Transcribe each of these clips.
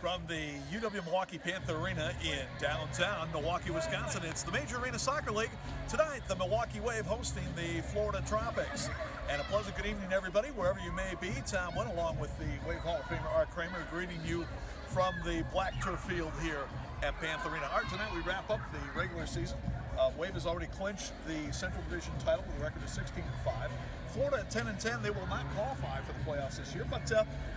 From the UW-Milwaukee Panther Arena in downtown Milwaukee, Wisconsin, it's the Major Arena Soccer League. Tonight, the Milwaukee Wave hosting the Florida Tropics. And a pleasant good evening, everybody, wherever you may be. Tom Wynn, along with the Wave Hall of Famer Art Kramer, greeting you from the black turf field here at Panther Arena. Art, tonight we wrap up the regular season. Wave has already clinched the Central Division title with a record of 16-5. Florida at 10-10. They will not qualify for the playoffs this year, but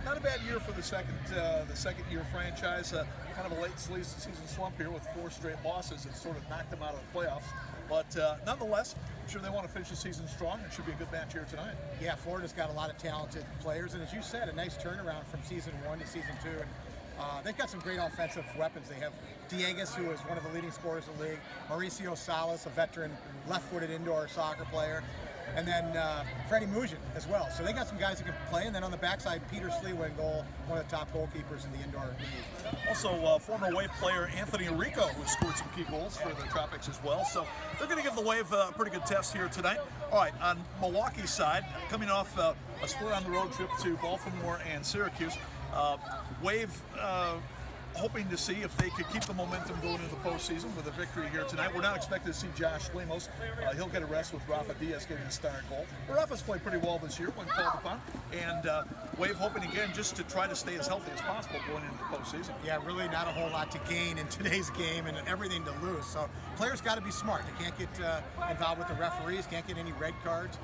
not a bad year for the second-year franchise. Kind of a late season slump here with 4 straight losses that sort of knocked them out of the playoffs. But nonetheless, I'm sure they want to finish the season strong. It should be a good match here tonight. Yeah, Florida's got a lot of talented players, and as you said, a nice turnaround from season 1 to season 2. And they've got some great offensive weapons. They have Diegas, who is one of the leading scorers in the league, Mauricio Salas, a veteran left-footed indoor soccer player, and then Freddie Mugin as well. So they got some guys that can play, and then on the backside, Peter Sliwa in goal, one of the top goalkeepers in the indoor league. Also, former Wave player Anthony Rico, who scored some key goals for the Tropics as well. So they're going to give the Wave a pretty good test here tonight. All right, on Milwaukee's side, coming off a split on the road trip to Baltimore and Syracuse, Wave hoping to see if they could keep the momentum going into the postseason with a victory here tonight. We're not expecting to see Josh Lemos. He'll get a rest with Rafa Diaz getting the start goal. But Rafa's played pretty well this year when called upon. And Wave hoping again just to try to stay as healthy as possible going into the postseason. Yeah, really not a whole lot to gain in today's game and everything to lose. So players got to be smart. They can't get involved with the referees, can't get any red cards.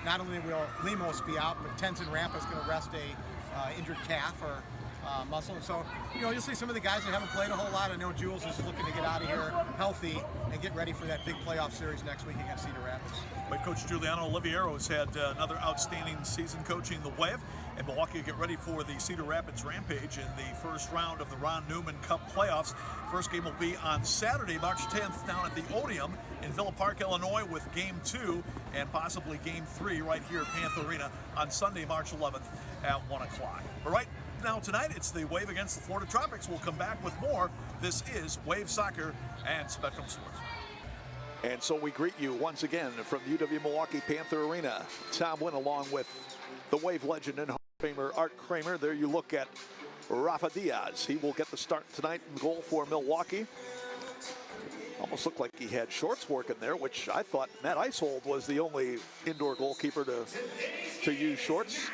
Not only will Lemos be out, but Tenzin Rampa's going to rest a injured calf or muscle. And so, you'll see some of the guys that haven't played a whole lot. I know Jules is looking to get out of here healthy and get ready for that big playoff series next week against Cedar Rapids. Wave coach Giuliano Oliviero has had another outstanding season coaching the Wave, and Milwaukee get ready for the Cedar Rapids Rampage in the first round of the Ron Newman Cup playoffs. First game will be on Saturday, March 10th, down at the Odeum in Villa Park, Illinois, with Game 2 and possibly Game 3 right here at Panther Arena on Sunday, March 11th at 1 o'clock. All right. Now tonight, it's the Wave against the Florida Tropics. We'll come back with more. This is Wave Soccer and Spectrum Sports. And so we greet you once again from UW-Milwaukee Panther Arena. Tom Wynn along with the Wave legend and Hall of Famer Art Kramer. There you look at Rafa Diaz. He will get the start tonight in goal for Milwaukee. Almost looked like he had shorts working there, which I thought Matt Icehold was the only indoor goalkeeper to use shorts.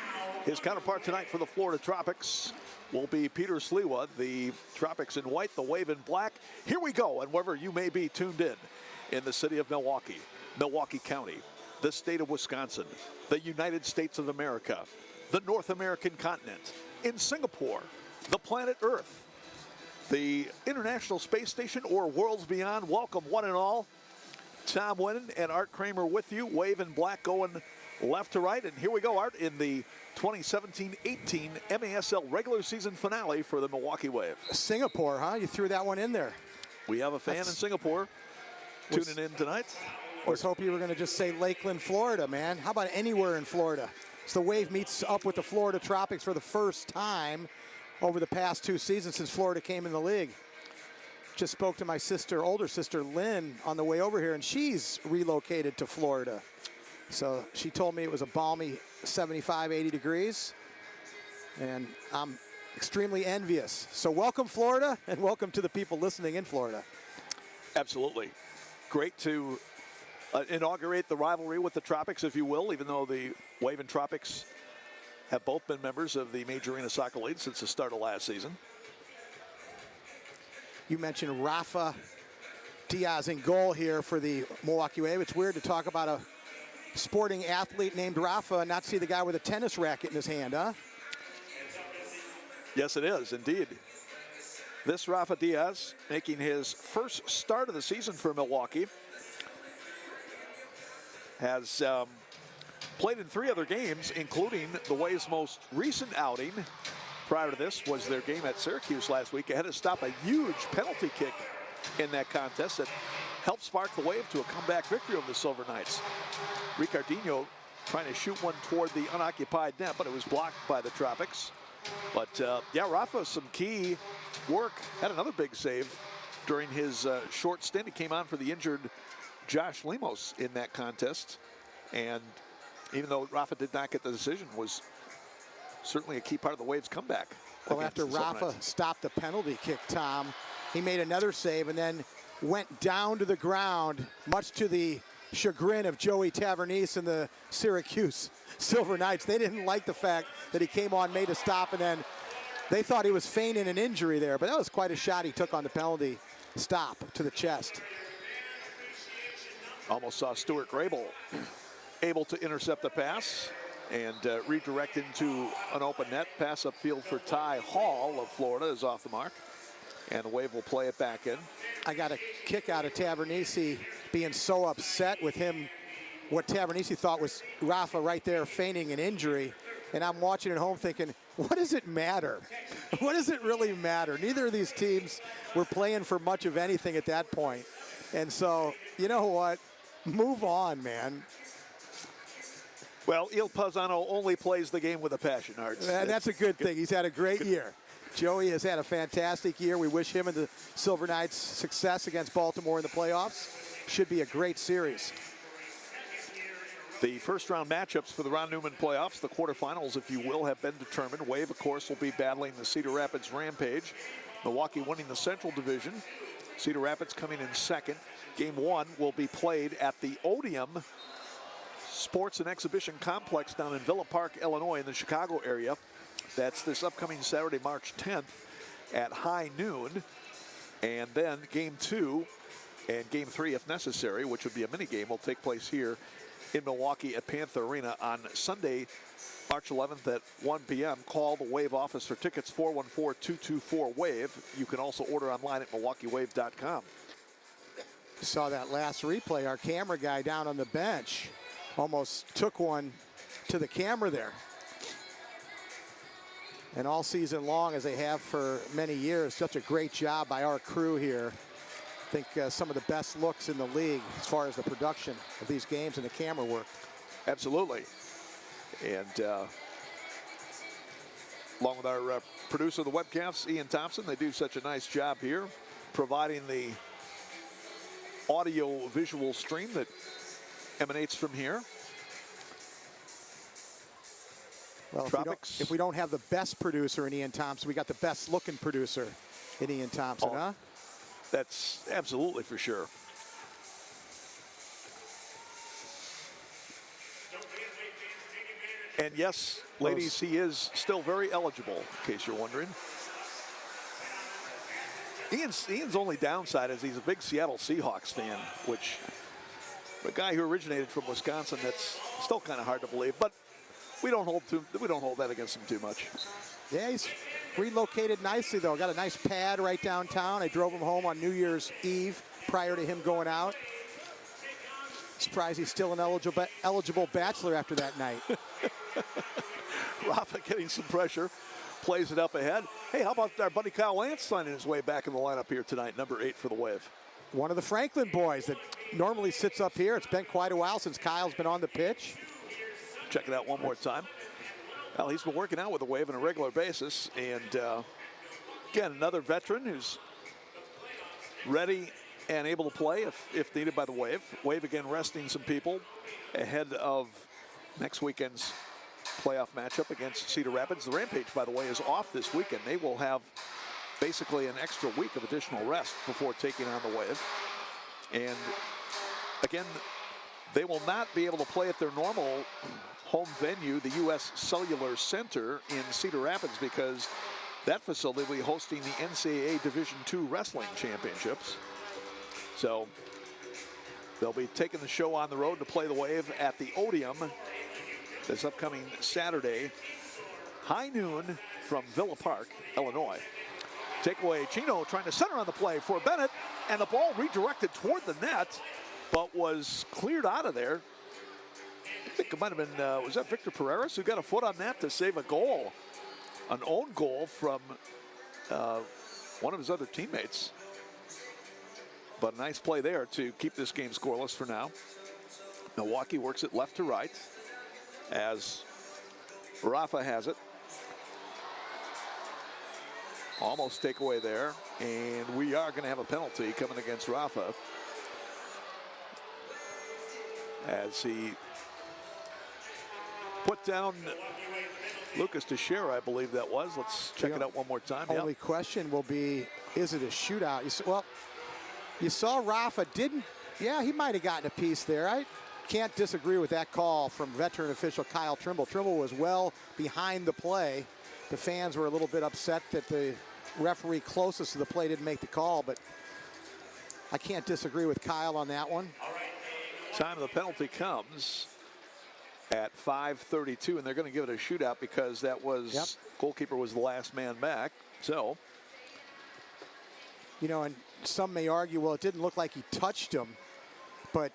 His counterpart tonight for the Florida Tropics will be Peter Sliwa, the Tropics in white, the Wave in black. Here we go, and wherever you may be tuned in the city of Milwaukee, Milwaukee County, the state of Wisconsin, the United States of America, the North American continent, in Singapore, the planet Earth, the International Space Station, or worlds beyond. Welcome, one and all. Tom Wynn and Art Kramer with you. Wave in black going left to right. And here we go, Art, in the 2017-18 MASL regular season finale for the Milwaukee Wave. Singapore, huh? You threw that one in there. We have a fan in Singapore tuning in tonight. I was hoping you were going to just say Lakeland, Florida, man. How about anywhere in Florida? So the Wave meets up with the Florida Tropics for the first time over the past 2 seasons since Florida came in the league. Just spoke to my older sister Lynn on the way over here, and she's relocated to Florida. So she told me it was a balmy 75, 80 degrees, and I'm extremely envious. So welcome, Florida, and welcome to the people listening in Florida. Absolutely. Great to inaugurate the rivalry with the Tropics, if you will, even though the Wave and Tropics have both been members of the Major Arena Soccer League since the start of last season. You mentioned Rafa Diaz in goal here for the Milwaukee Wave. It's weird to talk about a sporting athlete named Rafa and not see the guy with a tennis racket in his hand, huh? Yes, it is, indeed. This Rafa Diaz making his first start of the season for Milwaukee. Has played in 3 other games, including the Wave's most recent outing. Prior to this was their game at Syracuse last week. It had to stop a huge penalty kick in that contest that helped spark the Wave to a comeback victory over the Silver Knights. Ricardinho trying to shoot one toward the unoccupied net, but it was blocked by the Tropics. But yeah, Rafa, some key work. Had another big save during his short stint. He came on for the injured Josh Lemos in that contest. And even though Rafa did not get the decision, was certainly a key part of the Wave's comeback. Well, after Rafa stopped the penalty kick, Tom, he made another save and then went down to the ground, much to the chagrin of Joey Tavernese and the Syracuse Silver Knights. They didn't like the fact that he came on, made a stop, and then they thought he was feigning an injury there, but that was quite a shot he took on the penalty stop to the chest. Almost saw Stuart Grable able to intercept the pass and redirect into an open net. Pass upfield for Ty Hall of Florida is off the mark, and the Wave will play it back in. I got a kick out of Tavernese being so upset with him, what Tavernese thought was Rafa right there feigning an injury. And I'm watching at home thinking, what does it matter? What does it really matter? Neither of these teams were playing for much of anything at that point. And so, you know what? Move on, man. Well, Il Paisano only plays the game with a passion, Arts. And that's a good thing. He's had a great year. Joey has had a fantastic year. We wish him and the Silver Knights success against Baltimore in the playoffs. Should be a great series. The first round matchups for the Ron Newman playoffs, the quarterfinals, if you will, have been determined. Wave, of course, will be battling the Cedar Rapids Rampage. Milwaukee winning the Central Division. Cedar Rapids coming in second. Game 1 will be played at the Odeum Sports and Exhibition Complex down in Villa Park, Illinois, in the Chicago area. That's this upcoming Saturday, March 10th at high noon. And then Game 2 and Game 3, if necessary, which would be a mini game, will take place here in Milwaukee at Panther Arena on Sunday, March 11th at 1 p.m. Call the Wave office for tickets, 414-224-WAVE. You can also order online at MilwaukeeWave.com. Saw that last replay. Our camera guy down on the bench almost took one to the camera there. And all season long, as they have for many years, such a great job by our crew here. I think some of the best looks in the league as far as the production of these games and the camera work. Absolutely. And along with our producer of the webcasts, Ian Thompson, they do such a nice job here providing the audio visual stream that emanates from here. Well, Tropics. if we don't have the best producer in Ian Thompson, we got the best looking producer in Ian Thompson, huh? That's absolutely for sure. And yes, ladies, he is still very eligible, in case you're wondering. Ian's only downside is he's a big Seattle Seahawks fan, which a guy who originated from Wisconsin, that's still kind of hard to believe, but we don't hold that against him too much. Yeah, he's relocated nicely, though. Got a nice pad right downtown. I drove him home on New Year's Eve prior to him going out. Surprised he's still an eligible bachelor after that night. Rafa getting some pressure, plays it up ahead. Hey, how about our buddy Kyle Lance finding his way back in the lineup here tonight, number 8 for the Wave. One of the Franklin boys that normally sits up here. It's been quite a while since Kyle's been on the pitch. Check it out one more time. Well, he's been working out with the Wave on a regular basis. And again, another veteran who's ready and able to play if needed by the Wave. Wave again resting some people ahead of next weekend's playoff matchup against Cedar Rapids. The Rampage, by the way, is off this weekend. They will have basically an extra week of additional rest before taking on the Wave. And again, they will not be able to play at their normal home venue, the U.S. Cellular Center in Cedar Rapids, because that facility will be hosting the NCAA Division II Wrestling Championships. So they'll be taking the show on the road to play the Wave at the Odeum this upcoming Saturday, high noon from Villa Park, Illinois. Takeaway, Chino trying to center on the play for Bennett, and the ball redirected toward the net, but was cleared out of there. I think it might have been, was that Victor Pereira who got a foot on that to save a goal, an own goal from one of his other teammates. But a nice play there to keep this game scoreless for now. Milwaukee works it left to right as Rafa has it. Almost takeaway there, and we are going to have a penalty coming against Rafa as he put down Lucas Teixeira, I believe that was. Let's check it out one more time. Only question will be, is it a shootout? You saw Rafa didn't. Yeah, he might have gotten a piece there. I can't disagree with that call from veteran official Kyle Trimble. Trimble was well behind the play. The fans were a little bit upset that the referee closest to the play didn't make the call, but I can't disagree with Kyle on that one. Time of the penalty comes at 5:32, and they're going to give it a shootout because that was goalkeeper was the last man back. So, and some may argue, well, it didn't look like he touched him, but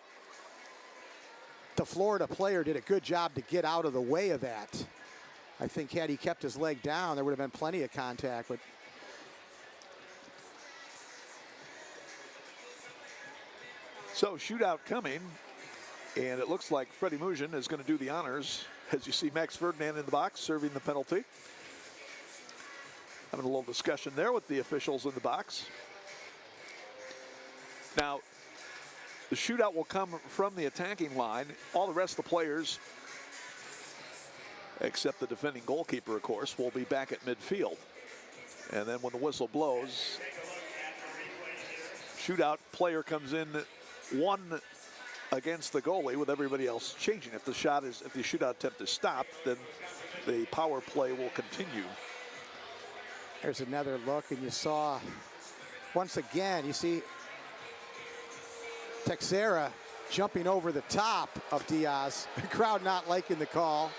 the Florida player did a good job to get out of the way of that. I think had he kept his leg down, there would have been plenty of contact. But so shootout coming, and it looks like Freddie Mugen is going to do the honors. As you see Max Ferdinand in the box serving the penalty. Having a little discussion there with the officials in the box. Now, the shootout will come from the attacking line. All the rest of the players, except the defending goalkeeper, of course, will be back at midfield. And then when the whistle blows, shootout player comes in one against the goalie with everybody else changing. If the shootout attempt is stopped, then the power play will continue. There's another look, and you saw, once again, you see Teixeira jumping over the top of Diaz. The crowd not liking the call.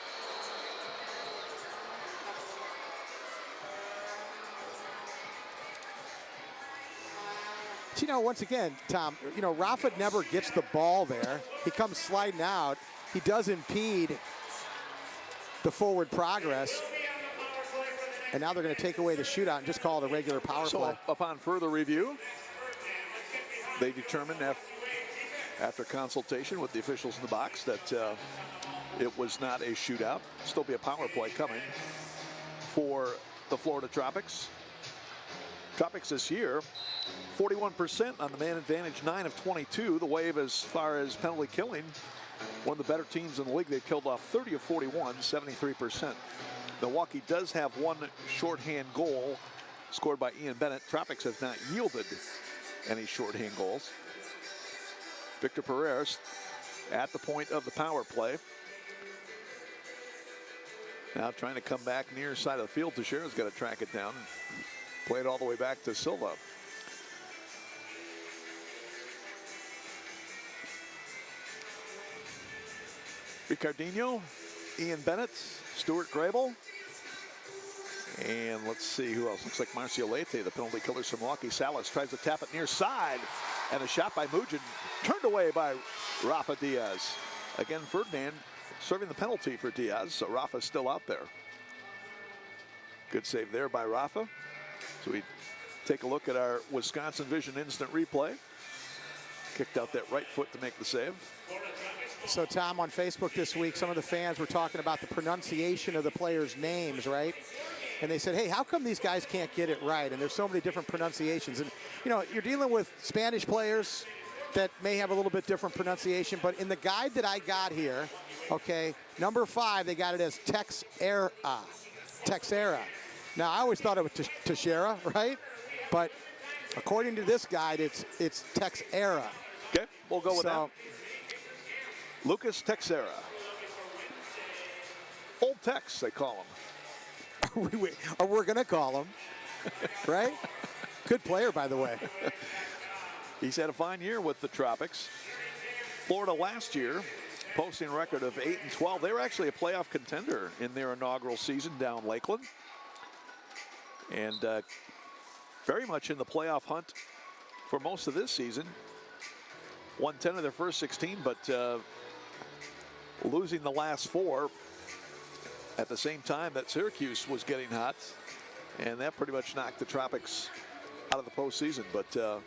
Once again, Tom, Rafa never gets the ball there. He comes sliding out. He does impede the forward progress. And now they're going to take away the shootout and just call it a regular power play. So upon further review, they determined after consultation with the officials in the box that it was not a shootout. Still be a power play coming for the Florida Tropics. Tropics this year, 41% on the man advantage, 9 of 22. The Wave, as far as penalty killing, one of the better teams in the league. They've killed off 30 of 41, 73%. Milwaukee does have one shorthand goal scored by Ian Bennett. Tropics have not yielded any shorthand goals. Victor Perez at the point of the power play. Now trying to come back near side of the field. Teixeira's got to track it down. Play it all the way back to Silva. Ricardinho, Ian Bennett, Stuart Grable, and let's see who else. Looks like Marcio Leite, the penalty killers from Milwaukee. Salas tries to tap it near side, and a shot by Mugen turned away by Rafa Diaz. Again, Ferdinand serving the penalty for Diaz, so Rafa's still out there. Good save there by Rafa. So we take a look at our Wisconsin Vision instant replay. Kicked out that right foot to make the save. So, Tom, on Facebook this week, some of the fans were talking about the pronunciation of the players' names, right? And they said, hey, how come these guys can't get it right? And there's so many different pronunciations. And, you're dealing with Spanish players that may have a little bit different pronunciation. But in the guide that I got here, okay, number 5, they got it as Teixeira. Now, I always thought it was Teixeira, right? But according to this guide, it's Teixeira. Okay, we'll go with that. Lucas Teixeira. Old Tex, they call him. We're going to call him, right? Good player, by the way. He's had a fine year with the Tropics. Florida last year, posting a record of 8-12. They were actually a playoff contender in their inaugural season down Lakeland. And very much in the playoff hunt for most of this season. Won 10 of their first 16, but losing the last 4 at the same time that Syracuse was getting hot. And that pretty much knocked the Tropics out of the postseason. But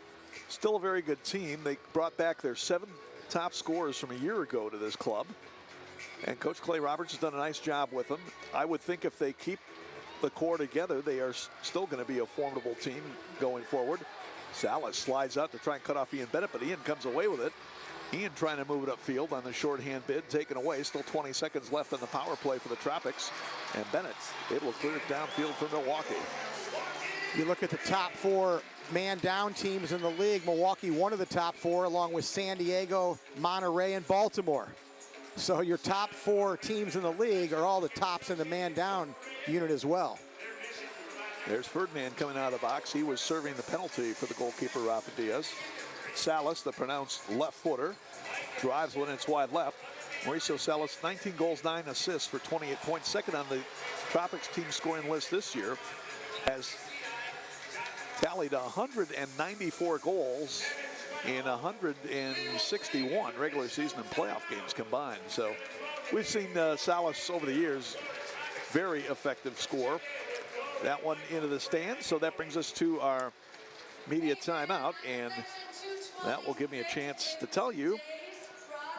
still a very good team. They brought back their 7 top scorers from a year ago to this club. And Coach Clay Roberts has done a nice job with them. I would think if they keep the core together, they are still going to be a formidable team going forward. Salas slides out to try and cut off Ian Bennett, but Ian comes away with it. Ian trying to move it upfield on the shorthand bid, taken away. Still 20 seconds left on the power play for the Tropics. And Bennett able to clear it downfield for Milwaukee. You look at the top 4 man-down teams in the league. Milwaukee, one of the top 4, along with San Diego, Monterey, and Baltimore. So your top 4 teams in the league are all the tops in the man-down unit as well. There's Ferdinand coming out of the box. He was serving the penalty for the goalkeeper, Rafa Diaz. Salas, the pronounced left footer, drives when it's wide left. Mauricio Salas, 19 goals, 9 assists for 28 points. Second on the Tropics team scoring list this year. Has tallied 194 goals in 161 regular season and playoff games combined. So we've seen Salas over the years, very effective scorer. That one into the stands. So that brings us to our media timeout, and that will give me a chance to tell you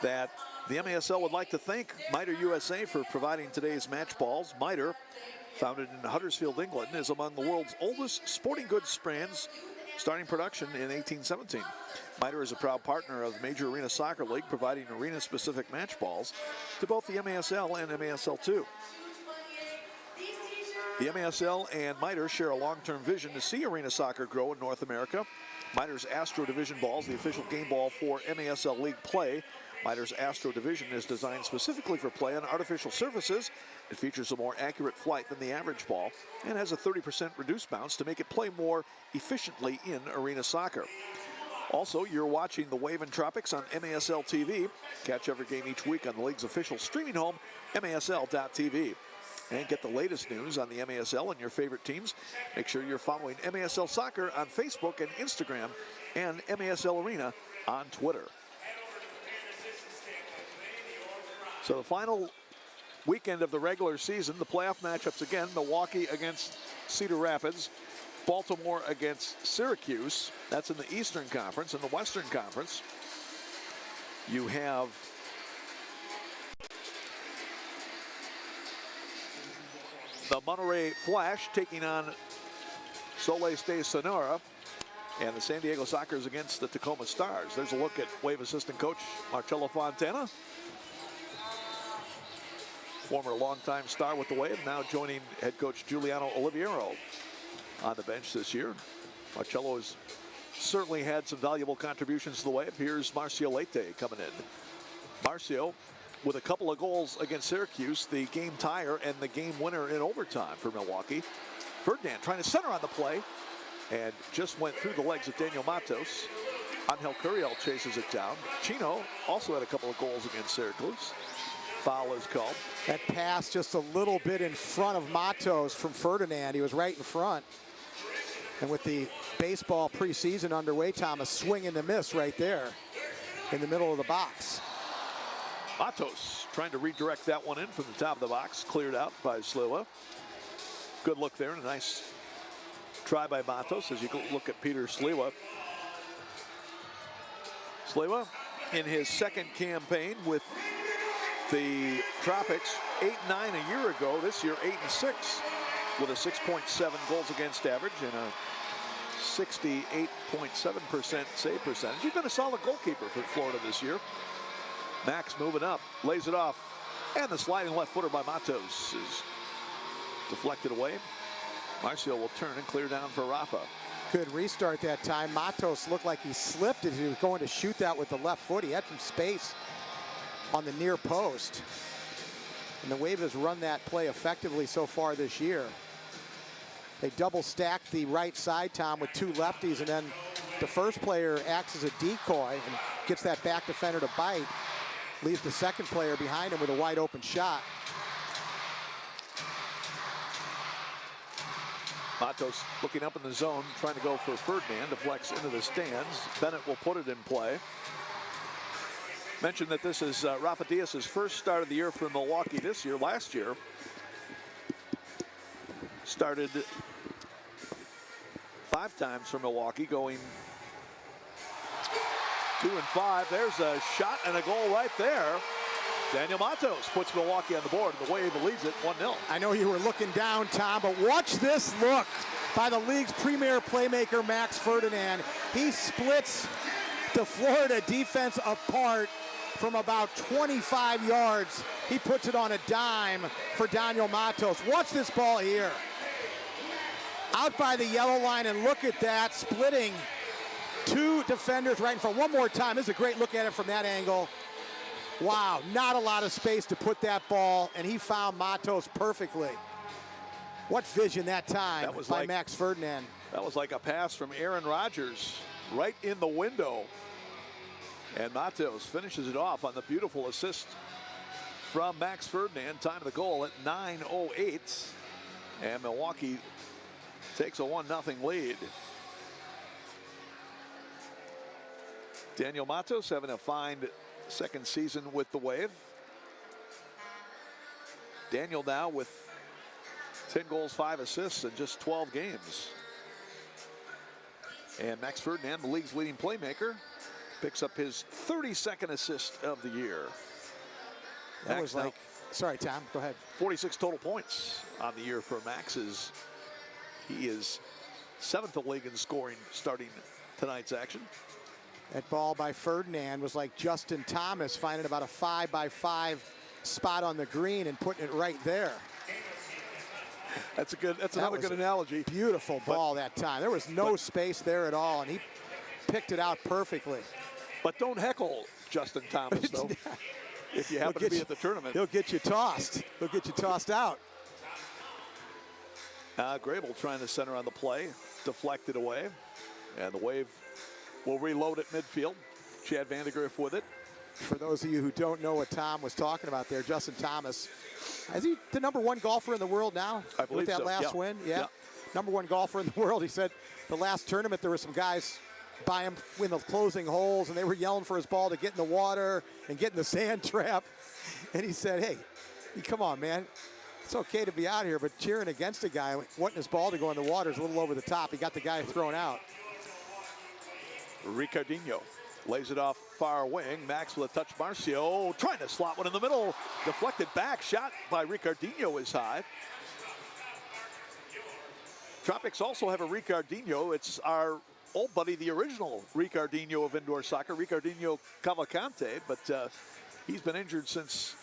that the MASL would like to thank Miter USA for providing today's match balls. Miter, founded in Huddersfield, England, is among the world's oldest sporting goods brands, starting production in 1817. Miter is a proud partner of Major Arena Soccer League, providing arena-specific match balls to both the MASL and MASL2. The MASL and Miter share a long-term vision to see arena soccer grow in North America. Miter's Astro Division balls, the official game ball for MASL League play. Miter's Astro Division is designed specifically for play on artificial surfaces. It features a more accurate flight than the average ball and has a 30% reduced bounce to make it play more efficiently in arena soccer. Also, you're watching the Wave and Tropics on MASL TV. Catch every game each week on the league's official streaming home, MASL.tv. And get the latest news on the MASL and your favorite teams. Make sure you're following MASL Soccer on Facebook and Instagram, and MASL Arena on Twitter. So the final weekend of the regular season, the playoff matchups again, Milwaukee against Cedar Rapids, Baltimore against Syracuse. That's in the Eastern Conference. In the Western Conference, you have the Monterey Flash taking on Soles de Sonora, and the San Diego Sockers against the Tacoma Stars. There's a look at Wave assistant coach Marcello Fontana, former longtime star with the Wave, now joining head coach Giuliano Oliviero on the bench this year. Marcello has certainly had some valuable contributions to the Wave. Here's Marcio Leite coming in. Marcio with a couple of goals against Syracuse, the game tire and the game winner in overtime for Milwaukee. Ferdinand trying to center on the play and just went through the legs of Daniel Matos. Angel Curiel chases it down. Chino also had a couple of goals against Syracuse. Foul is called. That pass just a little bit in front of Matos from Ferdinand. He was right in front. And with the baseball preseason underway, Thomas, swing and a miss right there in the middle of the box. Matos trying to redirect that one in from the top of the box. Cleared out by Sliwa. Good look there and a nice try by Matos as you look at Peter Sliwa. Sliwa in his second campaign with the Tropics, 8-9 a year ago. This year, 8-6 with a 6.7 goals against average and a 68.7% save percentage. He's been a solid goalkeeper for Florida this year. Max moving up, lays it off, and the sliding left footer by Matos is deflected away. Marcio will turn and clear down for Rafa. Good restart that time. Matos looked like he slipped as he was going to shoot that with the left foot. He had some space on the near post. And the Wave has run that play effectively so far this year. They double stack the right side, Tom, with two lefties, and then the first player acts as a decoy and gets that back defender to bite. Leaves the second player behind him with a wide open shot. Matos looking up in the zone, trying to go for Ferdinand, deflects into the stands. Bennett will put it in play. Mentioned that this is Rafa Diaz's first start of the year for Milwaukee this year. Last year, started 5 times for Milwaukee, going 2 and 5. There's a shot and a goal right there. Daniel Matos puts Milwaukee on the board, and the Wave leads it 1-0. I know you were looking down, Tom, but watch this look by the league's premier playmaker, Max Ferdinand. He splits the Florida defense apart from about 25 yards. He puts it on a dime for Daniel Matos. Watch this ball here. Out by the yellow line, and look at that, splitting two defenders right in front. One more time. This is a great look at it from that angle. Wow, not a lot of space to put that ball, and he found Matos perfectly. What vision that time by Max Ferdinand. That was like a pass from Aaron Rodgers right in the window. And Matos finishes it off on the beautiful assist from Max Ferdinand. Time of the goal at 9:08. And Milwaukee takes a 1-0 lead. Daniel Matos having a fine second season with the Wave. Daniel now with 10 goals, 5 assists in just 12 games. And Max Ferdinand, the league's leading playmaker, picks up his 32nd assist of the year. That was like, sorry, Tom, go ahead. 46 total points on the year for Max. He is 7th in the league in scoring starting tonight's action. That ball by Ferdinand was like Justin Thomas finding about a 5-by-5 spot on the green and putting it right there. That's another good analogy. Beautiful ball that time. There was no space there at all, and he picked it out perfectly. But don't heckle Justin Thomas, though. If you happen to be at the tournament. He'll get you tossed. He'll get you tossed out. Grable trying to center on the play. Deflected away. And the Wave will reload at midfield. Chad Vandergriff with it. For those of you who don't know what Tom was talking about there, Justin Thomas, is he the #1 golfer in the world now? I believe with that so. last win? Yeah. #1 golfer in the world. He said the last tournament there were some guys by him in the closing holes, and they were yelling for his ball to get in the water and get in the sand trap. And he said, hey, come on, man. It's okay to be out here, but cheering against a guy wanting his ball to go in the water is a little over the top. He got the guy thrown out. Ricardinho lays it off far wing. Max with a touch. Marcio trying to slot one in the middle. Deflected back. Shot by Ricardinho is high. Tropics also have a Ricardinho. It's our old buddy, the original Ricardinho of indoor soccer, Ricardinho Cavalcante, but he's been injured since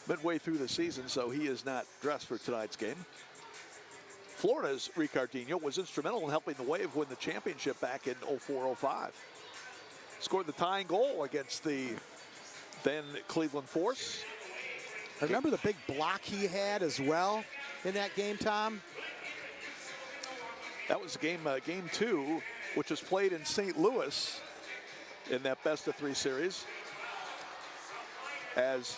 midway through the season, so he is not dressed for tonight's game. Florida's Ricardinho was instrumental in helping the Wave win the championship back in 04-05. Scored the tying goal against the then Cleveland Force. Remember the big block he had as well in that game, Tom? That was game 2, which was played in St. Louis in that best-of-3 series. As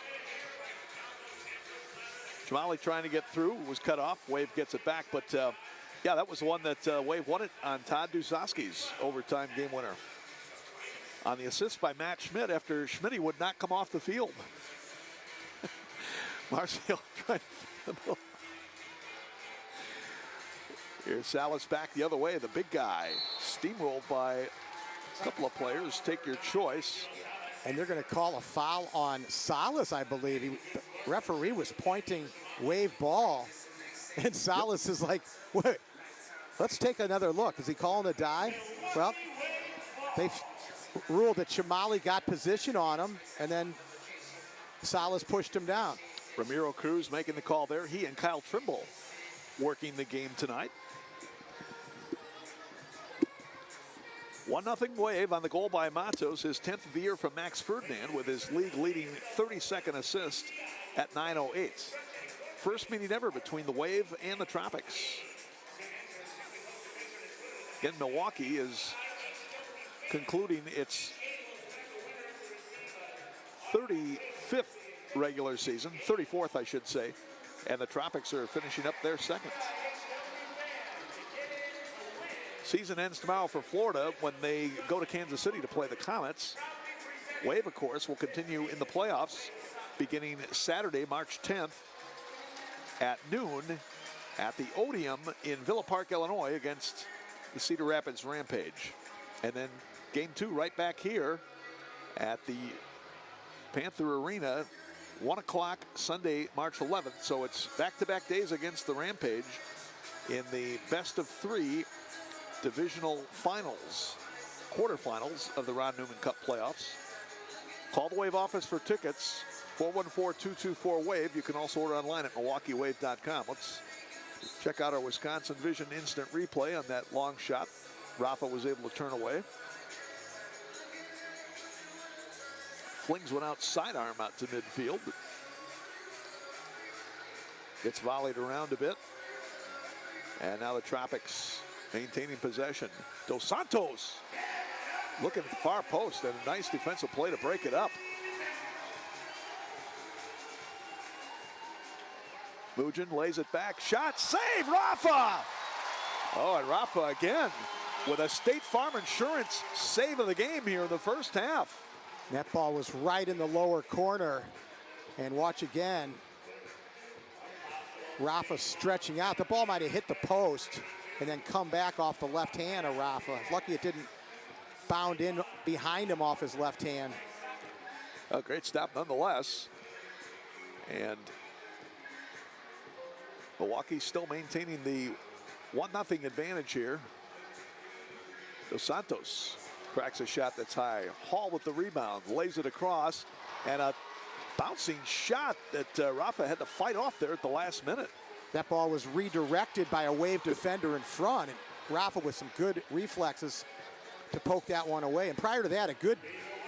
Jamali trying to get through, was cut off. Wave gets it back, but yeah, that was the one that Wave won it on Todd Dusowski's overtime game winner. On the assist by Matt Schmidt after Schmitty would not come off the field. Marcio trying to the middle. Here's Salas back the other way, the big guy. Steamrolled by a couple of players. Take your choice. And they're going to call a foul on Salas, I believe. The referee was pointing Wave ball. And Salas is like, wait, let's take another look. Is he calling a dive? Well, they've ruled that Chamali got position on him, and then Salas pushed him down. Ramiro Cruz making the call there. He and Kyle Trimble working the game tonight. 1-0 Wave on the goal by Matos, his 10th of the year from Max Ferdinand with his league-leading 32nd assist at 9:08. First meeting ever between the Wave and the Tropics. Again, Milwaukee is concluding its 35th regular season, 34th I should say, and the Tropics are finishing up their second. Season ends tomorrow for Florida when they go to Kansas City to play the Comets. Wave, of course, will continue in the playoffs beginning Saturday, March 10th at noon at the Odeum in Villa Park, Illinois against the Cedar Rapids Rampage. And then game 2 right back here at the Panther Arena, 1 o'clock Sunday, March 11th. So it's back-to-back days against the Rampage in the best-of-3 divisional finals quarterfinals of the Ron Newman Cup playoffs. Call the Wave office for tickets, 414-224-WAVE. You can also order online at MilwaukeeWave.com. Let's check out our Wisconsin Vision instant replay on that long shot Rafa was able to turn away. Flings one out, sidearm out to midfield. Gets volleyed around a bit. And now the Tropics maintaining possession. Dos Santos looking at the far post, and a nice defensive play to break it up. Mujin lays it back. Shot, save, Rafa! Oh, and Rafa again with a State Farm Insurance save of the game here in the first half. That ball was right in the lower corner. And watch again. Rafa stretching out. The ball might have hit the post and then come back off the left hand of Rafa. Lucky it didn't bound in behind him off his left hand. A great stop nonetheless. And Milwaukee still maintaining the 1-0 advantage here. Dos Santos cracks a shot that's high. Hall with the rebound, lays it across, and a bouncing shot that Rafa had to fight off there at the last minute. That ball was redirected by a Wave defender in front, and Rafa with some good reflexes to poke that one away. And prior to that, a good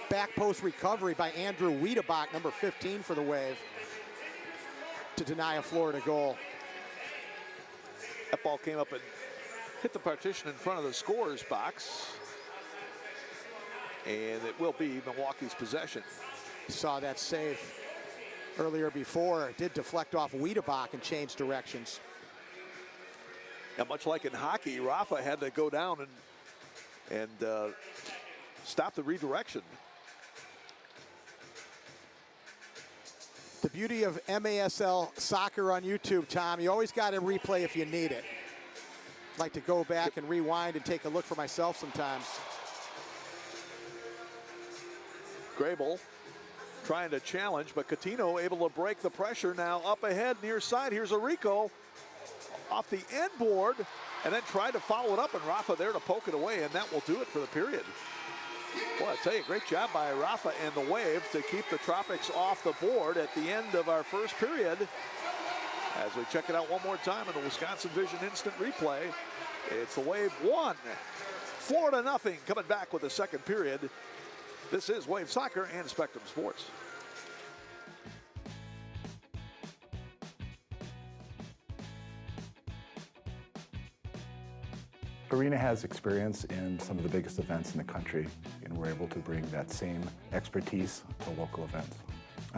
back post recovery by Andrew Wiedebach, number 15 for the Wave, to deny a Florida goal. That ball came up and hit the partition in front of the scorer's box. And it will be Milwaukee's possession. Saw that save earlier before. It did deflect off Wiedebach and change directions. And much like in hockey, Rafa had to go down and stop the redirection. The beauty of MASL soccer on YouTube, Tom, you always got to replay if you need it. I'd like to go back and rewind and take a look for myself sometimes. Grable trying to challenge, but Coutinho able to break the pressure now up ahead near side. Here's Arico off the end board and then tried to follow it up, and Rafa there to poke it away, and that will do it for the period. Well, I tell you, great job by Rafa and the Wave to keep the Tropics off the board at the end of our first period. As we check it out one more time in the Wisconsin Vision instant replay, it's the Wave 1, Florida 0, coming back with the second period. This is Wave Soccer and Spectrum Sports. Arena has experience in some of the biggest events in the country, and we're able to bring that same expertise to local events.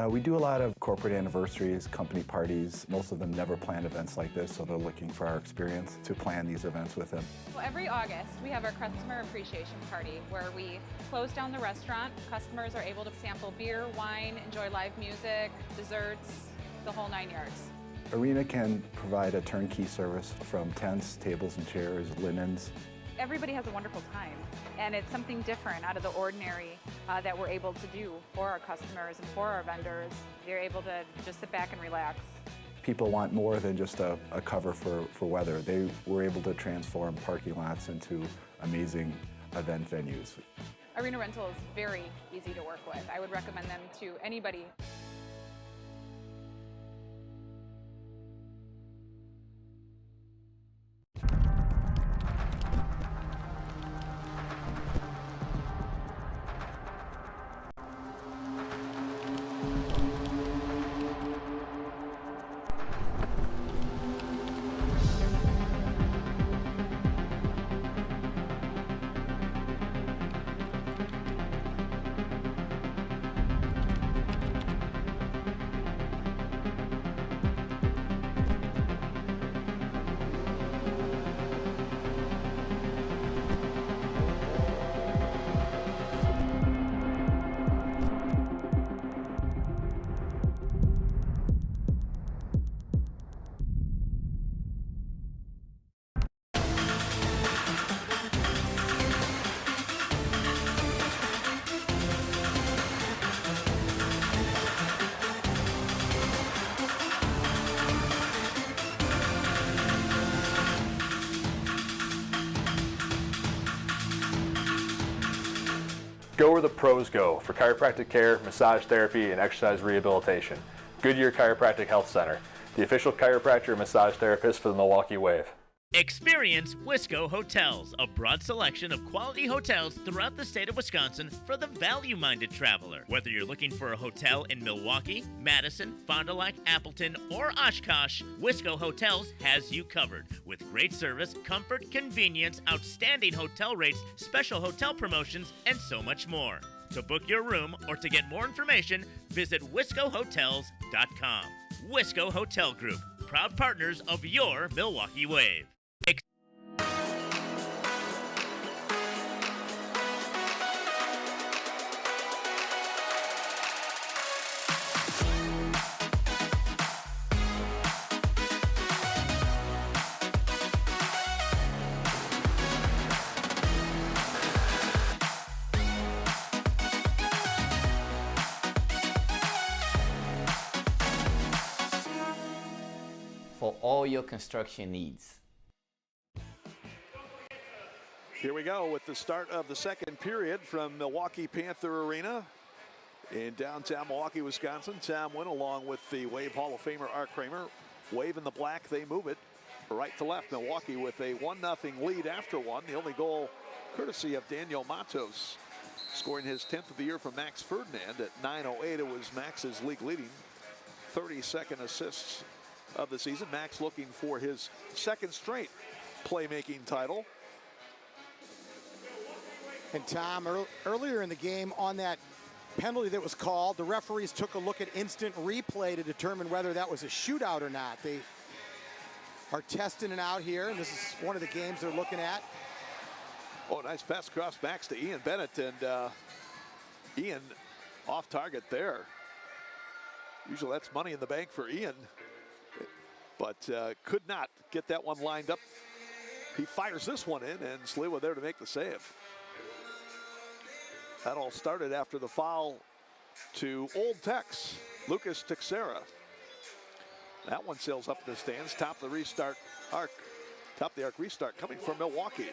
We do a lot of corporate anniversaries, company parties. Most of them never planned events like this, so they're looking for our experience to plan these events with them. Well, every August, we have our customer appreciation party where we close down the restaurant. Customers are able to sample beer, wine, enjoy live music, desserts, the whole 9 yards. Arena can provide a turnkey service from tents, tables and chairs, linens. Everybody has a wonderful time, and it's something different out of the ordinary that we're able to do for our customers and for our vendors. They're able to just sit back and relax. People want more than just a cover for weather. They were able to transform parking lots into amazing event venues. Arena rental is very easy to work with. I would recommend them to anybody. go where the pros go for chiropractic care, massage therapy, and exercise rehabilitation. Goodyear Chiropractic Health Center, the official chiropractor and massage therapist for the Milwaukee Wave. Experience Wisco Hotels, a broad selection of quality hotels throughout the state of Wisconsin for the value-minded traveler. Whether you're looking for a hotel in Milwaukee, Madison, Fond du Lac, Appleton, or Oshkosh, Wisco Hotels has you covered with great service, comfort, convenience, outstanding hotel rates, special hotel promotions, and so much more. To book your room or to get more information, visit wiscohotels.com. Wisco Hotel Group, proud partners of your Milwaukee Wave. For all your construction needs. Here we go with the start of the second period from Milwaukee Panther Arena in downtown Milwaukee, Wisconsin. Tom Wynn along with the Wave Hall of Famer Art Kramer. Wave in the black, they move it right to left. Milwaukee with a 1-0 lead after one. The only goal courtesy of Daniel Matos, scoring his 10th of the year from Max Ferdinand at 9:08. It was Max's league leading 32nd assists of the season. Max looking for his second straight playmaking title. And Tom, earlier in the game on that penalty that was called, the referees took a look at instant replay to determine whether that was a shootout or not. They are testing it out here, and this is one of the games they're looking at. Oh, nice pass across backs to Ian Bennett, and Ian off target there. Usually that's money in the bank for Ian, but could not get that one lined up. He fires this one in, and Sliwa there to make the save. That all started after the foul to Old Tex, Lucas Texera. That one sails up the stands, top the arc restart coming from Milwaukee.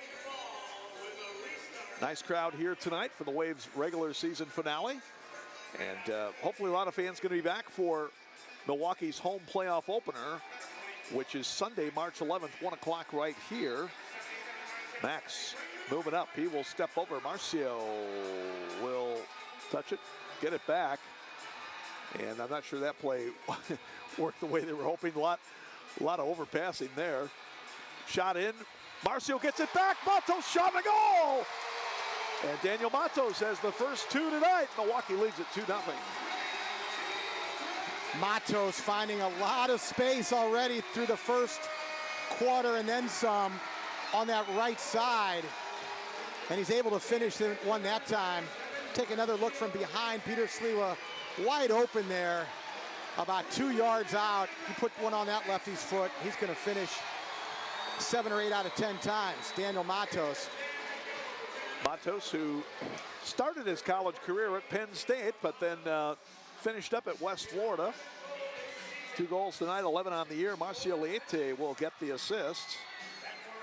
Nice crowd here tonight for the Waves regular season finale. And hopefully a lot of fans going to be back for Milwaukee's home playoff opener, which is Sunday, March 11th, 1 o'clock right here. Max moving up. He will step over. Marcio will touch it, get it back. And I'm not sure that play worked the way they were hoping. A lot of overpassing there. Shot in. Marcio gets it back. Matos shot and a goal! And Daniel Matos has the first two tonight. Milwaukee leads at 2-0. Matos finding a lot of space already through the first quarter and then some on that right side. And he's able to finish one that time. Take another look from behind. Peter Sliwa wide open there, about 2 yards out. He put one on that lefty's foot. He's going to finish 7 or 8 out of 10 times. Daniel Matos. Matos, who started his college career at Penn State, but then finished up at West Florida. 2 goals tonight, 11 on the year. Marcio Leite will get the assists.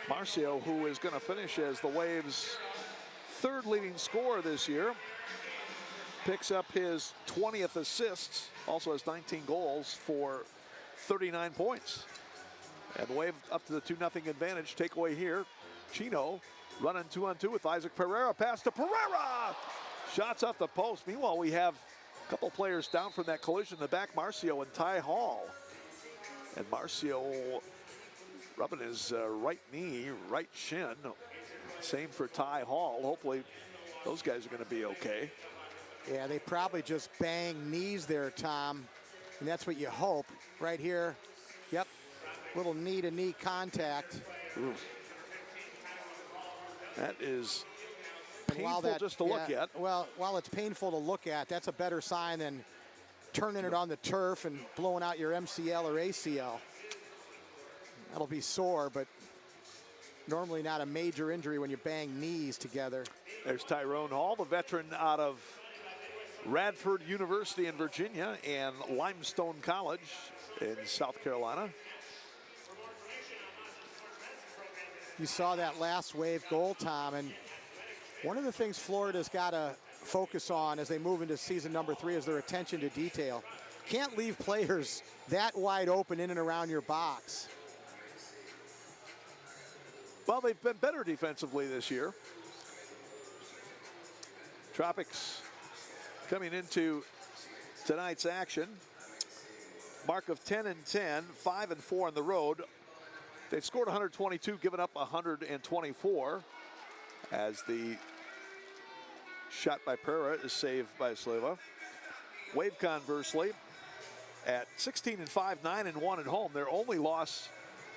Marcio, who is going to finish as the Waves' 3rd leading scorer this year, picks up his 20th assists, also has 19 goals for 39 points. And the Wave up to the 2-0 advantage. Takeaway here. Chino running 2-on-2 with Isaac Pereira. Pass to Pereira! Shots off the post. Meanwhile, we have a couple players down from that collision in the back. Marcio and Ty Hall. And Marcio rubbing his right knee, right shin. Same for Ty Hall. Hopefully those guys are going to be okay. Yeah, they probably just bang knees there, Tom. And that's what you hope. Right here, yep, little knee-to-knee contact. Oof. That is painful just to look at. Well, while it's painful to look at, that's a better sign than turning it on the turf and blowing out your MCL or ACL. That'll be sore, but normally not a major injury when you bang knees together. There's Tyrone Hall, the veteran out of Radford University in Virginia and Limestone College in South Carolina. You saw that last Wave goal, Tom, and one of the things Florida's got to focus on as they move into season number 3 is their attention to detail. Can't leave players that wide open in and around your box. Well, they've been better defensively this year. Tropics coming into tonight's action. Mark of 10-10, 5-4 on the road. They've scored 122, given up 124 as the shot by Pereira is saved by Sleva. Wave, conversely, at 16-5, 9-1 at home. Their only loss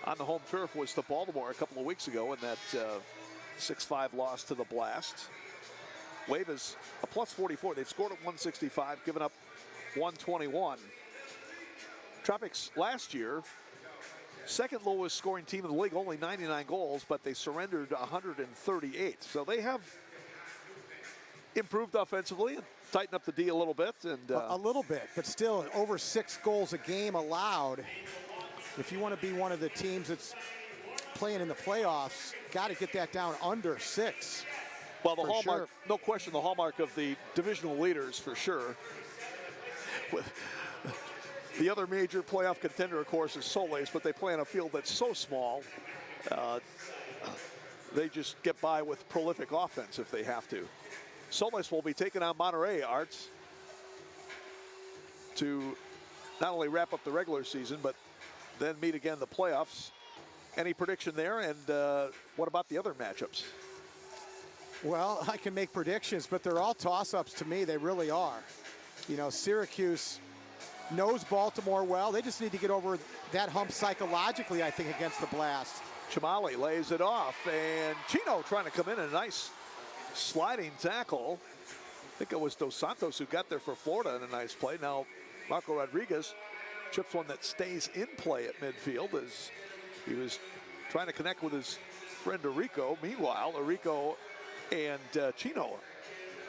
on the home turf was to Baltimore a couple of weeks ago in that 6-5 loss to the Blast. Wave is a plus 44. They've scored at 165, given up 121. Tropics last year, second lowest scoring team in the league, only 99 goals, but they surrendered 138. So they have improved offensively and tightened up the D a little bit. And a little bit, but still over 6 goals a game allowed. If you want to be one of the teams that's playing in the playoffs, got to get that down under 6. Well, the hallmark, no question, the hallmark of the divisional leaders for sure. The other major playoff contender, of course, is Solis, but they play on a field that's so small. They just get by with prolific offense if they have to. Solis will be taking on Monterey, Arts, to not only wrap up the regular season, but then meet again in the playoffs. Any prediction there? And what about the other matchups? Well, I can make predictions, but they're all toss-ups to me. They really are. You know, Syracuse knows Baltimore well. They just need to get over that hump psychologically, I think, against the Blast. Chamali lays it off, and Chino trying to come in a nice sliding tackle. I think it was Dos Santos who got there for Florida in a nice play. Now Marco Rodriguez chips one that stays in play at midfield as he was trying to connect with his friend Arico. Meanwhile, Arico and Chino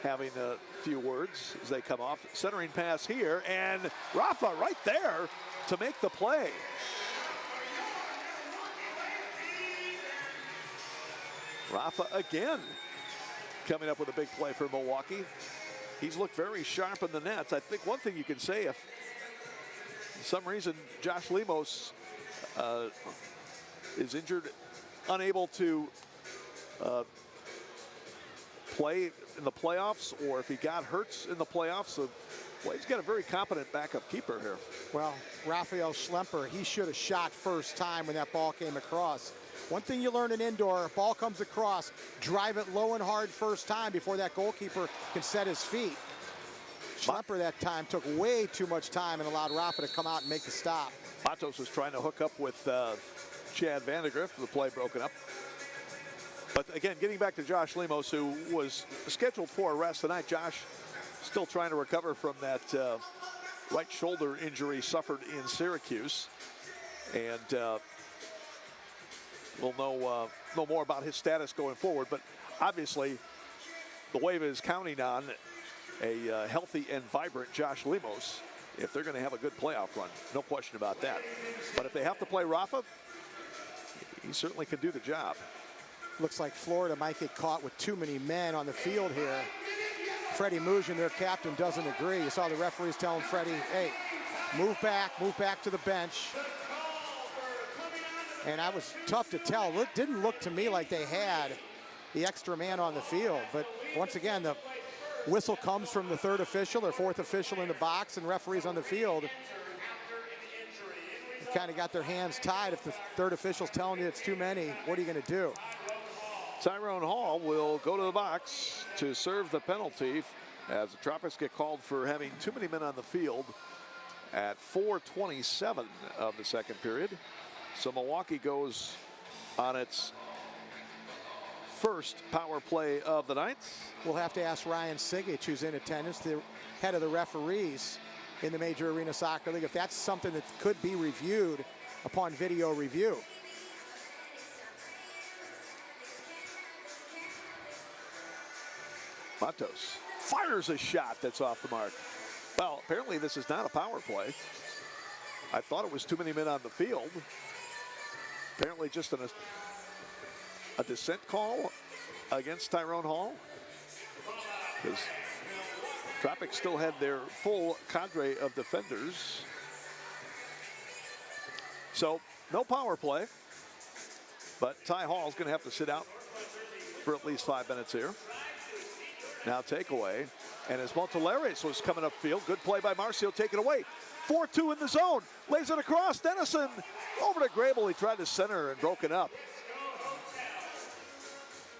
having a few words as they come off. Centering pass here, and Rafa right there to make the play. Rafa again coming up with a big play for Milwaukee. He's looked very sharp in the nets. I think one thing you can say, if for some reason Josh Lemos is injured, unable to play in the playoffs, or if he got hurt in the playoffs, well, he's got a very competent backup keeper here. Well, Raphael Schlemper, he should have shot first time when that ball came across. One thing you learn in indoor, ball comes across, drive it low and hard first time before that goalkeeper can set his feet. Schlemper that time took way too much time and allowed Rafa to come out and make the stop. Matos was trying to hook up with Chad Vandegrift, the play broken up. But again, getting back to Josh Lemos, who was scheduled for a rest tonight. Josh still trying to recover from that right shoulder injury suffered in Syracuse. And we'll know more about his status going forward. But obviously, the Wave is counting on a healthy and vibrant Josh Lemos if they're going to have a good playoff run. No question about that. But if they have to play Rafa, he certainly can do the job. Looks like Florida might get caught with too many men on the field here. Freddie Mugen, their captain, doesn't agree. You saw the referees telling Freddie, hey, move back to the bench. And that was tough to tell. It didn't look to me like they had the extra man on the field. But once again, the whistle comes from the third official or fourth official in the box, and referees on the field kind of got their hands tied. If the third official's telling you it's too many, what are you going to do? Tyrone Hall will go to the box to serve the penalty as the Tropics get called for having too many men on the field at 4:27 of the second period. So Milwaukee goes on its first power play of the night. We'll have to ask Ryan Sigich, who's in attendance, the head of the referees in the Major Arena Soccer League, if that's something that could be reviewed upon video review. Matos fires a shot that's off the mark. Well, apparently this is not a power play. I thought it was too many men on the field. Apparently just a dissent call against Tyrone Hall. Because Tropics still had their full cadre of defenders. So no power play, but Ty Hall's going to have to sit out for at least 5 minutes here. Now takeaway, and as Montelares was coming upfield, good play by Marcio, taken away. 4-2 in the zone, lays it across, Dennison over to Grable. He tried to center and broke it up.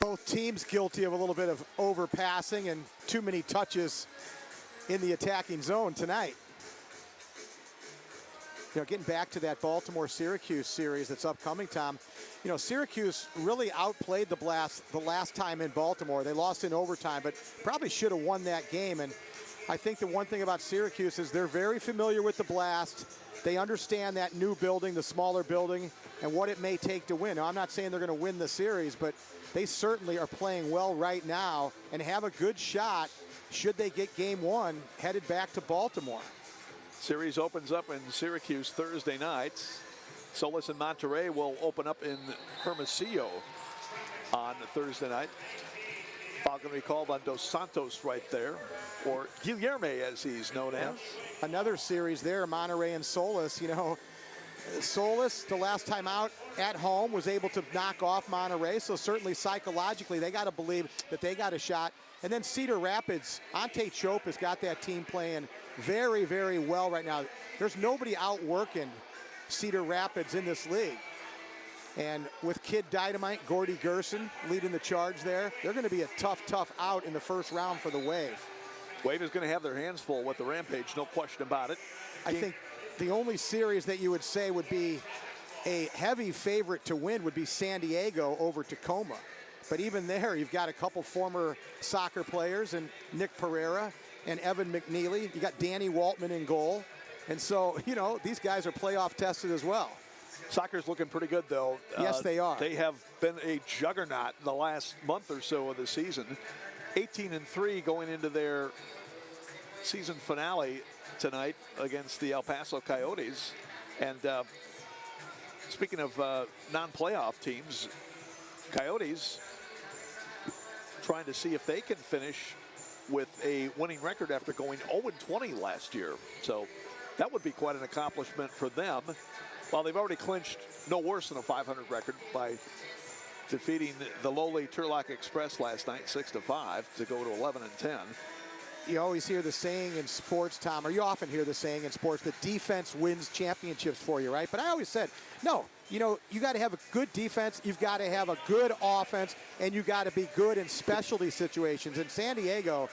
Both teams guilty of a little bit of overpassing and too many touches in the attacking zone tonight. You know, getting back to that Baltimore-Syracuse series that's upcoming, Tom, you know, Syracuse really outplayed the Blast the last time in Baltimore. They lost in overtime, but probably should have won that game. And I think the one thing about Syracuse is they're very familiar with the Blast. They understand that new building, the smaller building, and what it may take to win. Now, I'm not saying they're going to win the series, but they certainly are playing well right now and have a good shot, should they get game one, headed back to Baltimore. Series opens up in Syracuse Thursday night. Solis and Monterey will open up in Hermosillo on Thursday night. Foul going to be called on Dos Santos right there, or Guilherme as he's known as. Another series there, Monterey and Solis. You know, Solis, the last time out at home, was able to knock off Monterey, so certainly psychologically they got to believe that they got a shot. And then Cedar Rapids, Ante Chope has got that team playing very, very well right now. There's nobody outworking Cedar Rapids in this league. And with Kid Dynamite, Gordy Gerson leading the charge there, they're going to be a tough, tough out in the first round for the Wave. Wave is going to have their hands full with the Rampage, no question about it. I think the only series that you would say would be a heavy favorite to win would be San Diego over Tacoma. But even there, you've got a couple former soccer players, and Nick Pereira and Evan McNeely. You got Danny Waltman in goal. And so, you know, these guys are playoff tested as well. Soccer's looking pretty good, though. Yes, they are. They have been a juggernaut in the last month or so of the season. 18-3 going into their season finale tonight against the El Paso Coyotes. And speaking of non-playoff teams, Coyotes trying to see if they can finish with a winning record after going 0-20 last year. So that would be quite an accomplishment for them. While they've already clinched no worse than a 500 record by defeating the lowly Turlock Express last night 6-5 to go to 11-10. You always hear the saying in sports, Tom, or you often hear the saying in sports that defense wins championships for you, right? But I always said, no, you know, you got to have a good defense, you've got to have a good offense, and you got to be good in specialty situations. In San Diego,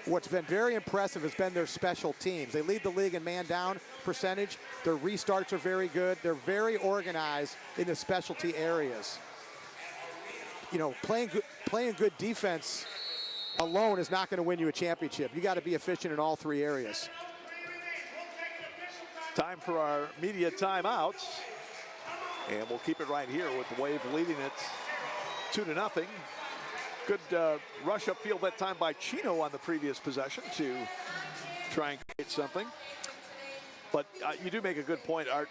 what's been very impressive has been their special teams. They lead the league in man down percentage. Their restarts are very good. They're very organized in the specialty areas. You know, playing good defense alone is not going to win you a championship. You got to be efficient in all three areas. Time for our media timeouts. And we'll keep it right here with the Wave leading it 2-0. Good rush upfield that time by Chino on the previous possession to try and create something. But you do make a good point, Art.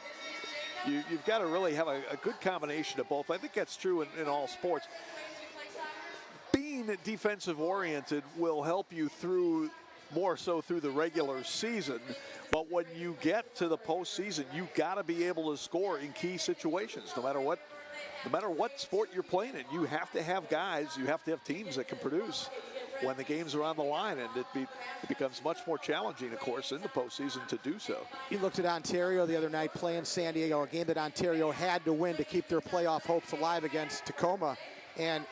You've got to really have a good combination of both. I think that's true in all sports. Being defensive oriented will help you through, more so through the regular season. But when you get to the postseason, you got to be able to score in key situations, no matter what sport you're playing in. You have to have guys, you have to have teams that can produce when the games are on the line, and it becomes much more challenging, of course, in the postseason to do so. You looked at Ontario the other night playing San Diego, a game that Ontario had to win to keep their playoff hopes alive against Tacoma. And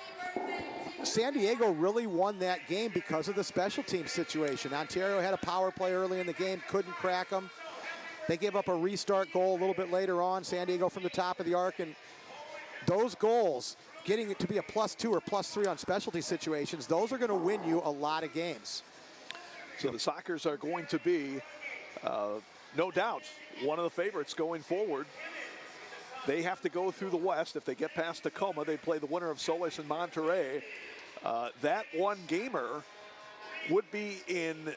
San Diego really won that game because of the special team situation. Ontario had a power play early in the game, couldn't crack them. They gave up a restart goal a little bit later on, San Diego from the top of the arc, and those goals, getting it to be a +2 or +3 on specialty situations, those are going to win you a lot of games. So the Sockers are going to be, no doubt, one of the favorites going forward. They have to go through the West. If they get past Tacoma, they play the winner of Solis and Monterey. That one gamer would be in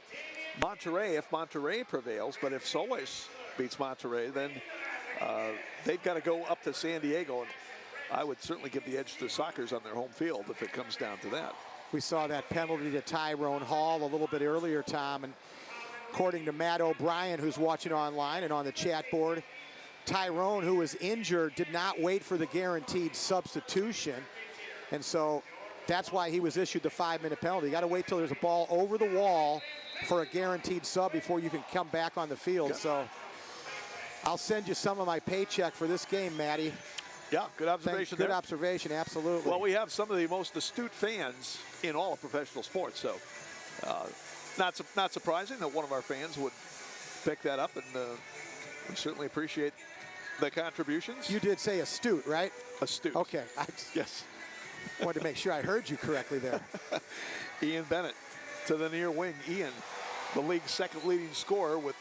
Monterey if Monterey prevails, but if Solis beats Monterey, then they've got to go up to San Diego. And I would certainly give the edge to the Sockers on their home field if it comes down to that. We saw that penalty to Tyrone Hall a little bit earlier, Tom, and according to Matt O'Brien, who's watching online and on the chat board, Tyrone, who was injured, did not wait for the guaranteed substitution, and so that's why he was issued the 5-minute penalty. You got to wait till there's a ball over the wall for a guaranteed sub before you can come back on the field. Yeah. So I'll send you some of my paycheck for this game, Matty. Yeah, good observation Good there. observation, absolutely. Well, we have some of the most astute fans in all of professional sports, so not surprising that one of our fans would pick that up, and we certainly appreciate the contributions. You did say astute, right? Astute. Okay. Yes. Wanted to make sure I heard you correctly there. Ian Bennett to the near wing. Ian, the league's second leading scorer with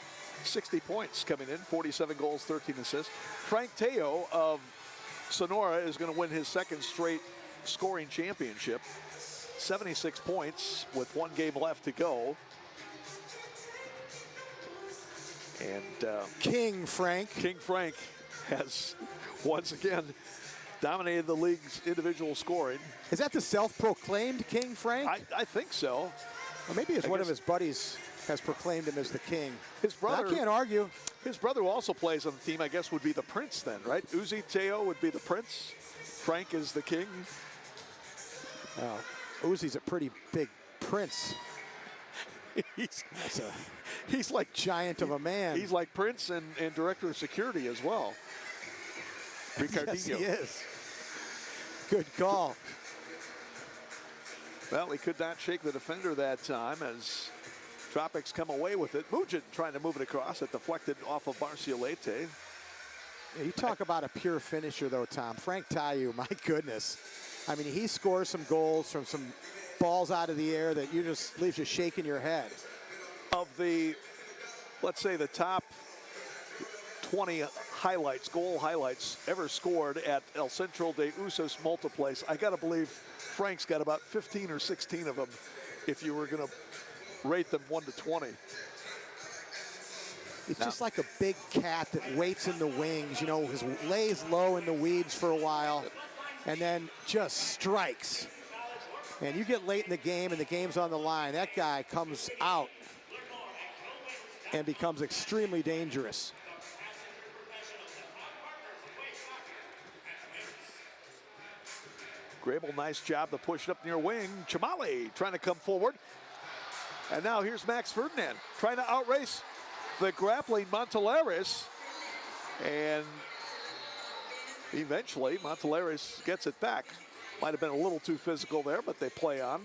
60 points coming in, 47 goals, 13 assists. Frank Teo of Sonora is going to win his second straight scoring championship. 76 points with 1 game left to go. And King Frank has once again dominated the league's individual scoring. Is that the self-proclaimed King Frank? I think so. Or maybe it's one of his buddies has proclaimed him as the king. His brother, I can't argue. His brother, who also plays on the team, I guess would be the prince then, right? Uzi Teo would be the prince. Frank is the king. Uzi's a pretty big prince. He's like giant of a man. He's like Prince and director of security as well. Ricardinho. Yes, he is. Good call. Well, he could not shake the defender that time as Tropics come away with it. Mujin trying to move it across. It deflected off of Barciolete. Yeah, you talk about a pure finisher, though, Tom. Frank Tayu, my goodness. I mean, he scores some goals from some balls out of the air that you just leaves you shaking your head. Of the, let's say, the top 20 highlights, goal highlights ever scored at El Centro de Usos Multiplace, I got to believe Frank's got about 15 or 16 of them if you were going to rate them 1 to 20. It's just like a big cat that waits in the wings, you know, lays low in the weeds for a while and then just strikes. And you get late in the game and the game's on the line, that guy comes out and becomes extremely dangerous. Grable, nice job to push it up near wing. Chamale trying to come forward. And now here's Max Ferdinand trying to outrace the grappling Montelares. And eventually Montelares gets it back. Might have been a little too physical there, but they play on.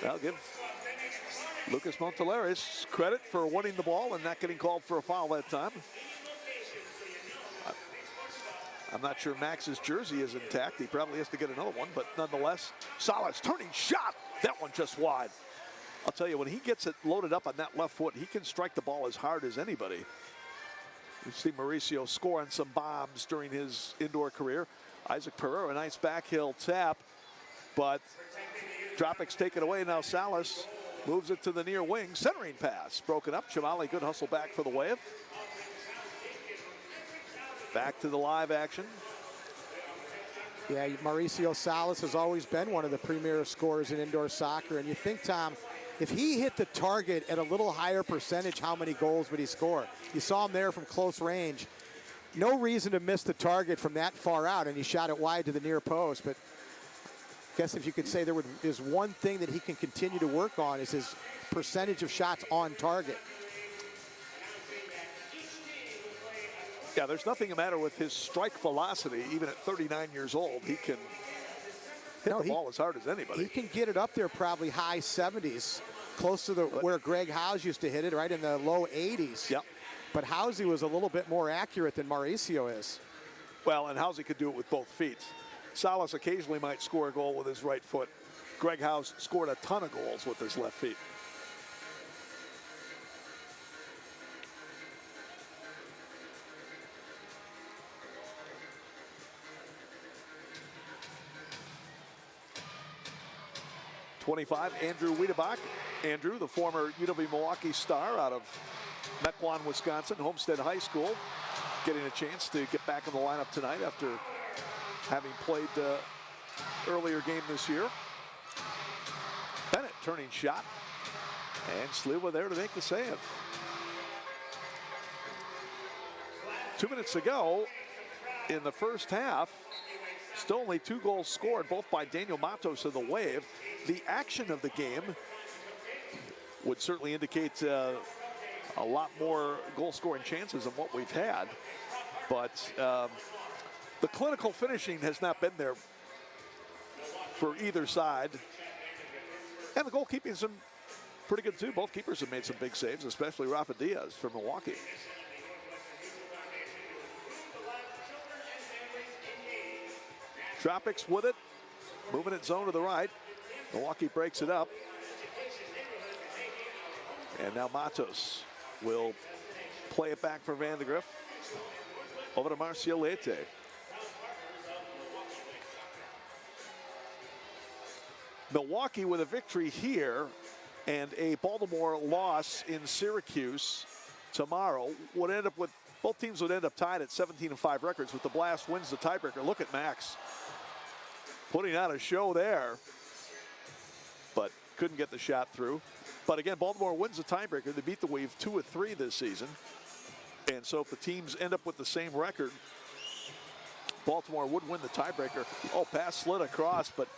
I'll give Lucas Montelares credit for winning the ball and not getting called for a foul that time. I'm not sure Max's jersey is intact. He probably has to get another one, but nonetheless, Salas turning shot. That one just wide. I'll tell you, when he gets it loaded up on that left foot, he can strike the ball as hard as anybody. We've seen Mauricio score on some bombs during his indoor career. Isaac Pereira, a nice backhill tap, but Tropics take it away. Now Salas moves it to the near wing. Centering pass broken up. Chamale, good hustle back for the Wave. Back to the live action. Yeah, Mauricio Salas has always been one of the premier scorers in indoor soccer. And you think, Tom, if he hit the target at a little higher percentage, how many goals would he score? You saw him there from close range. No reason to miss the target from that far out, and he shot it wide to the near post. But I guess if you could say there is one thing that he can continue to work on is his percentage of shots on target. Yeah, there's nothing the matter with his strike velocity. Even at 39 years old, he can hit the ball as hard as anybody. He can get it up there probably high 70s, close to where Greg Howes used to hit it, right in the low 80s. Yep. But Housey was a little bit more accurate than Mauricio is. Well, and Housey could do it with both feet. Salas occasionally might score a goal with his right foot. Greg Howes scored a ton of goals with his left feet. '25, Andrew Wiedebach. Andrew, the former UW-Milwaukee star out of Mequon, Wisconsin, Homestead High School, getting a chance to get back in the lineup tonight after having played earlier game this year. Bennett turning shot. And Sliwa there to make the save. 2 minutes ago in the first half, still only 2 goals scored, both by Daniel Matos of the Wave. The action of the game would certainly indicate a lot more goal-scoring chances than what we've had. But the clinical finishing has not been there for either side. And the goalkeeping's been pretty good too. Both keepers have made some big saves, especially Rafa Diaz from Milwaukee. Tropics with it, moving it zone to the right. Milwaukee breaks it up. And now Matos will play it back for Van de Griff. Over to Marcio Leite. Milwaukee with a victory here and a Baltimore loss in Syracuse tomorrow would end up with, both teams would end up tied at 17-5 records with the Blast wins the tiebreaker. Look at Max putting on a show there, but couldn't get the shot through. But again, Baltimore wins the tiebreaker. They beat the Wave 2 of 3 this season. And so if the teams end up with the same record, Baltimore would win the tiebreaker. Oh, pass slid across, but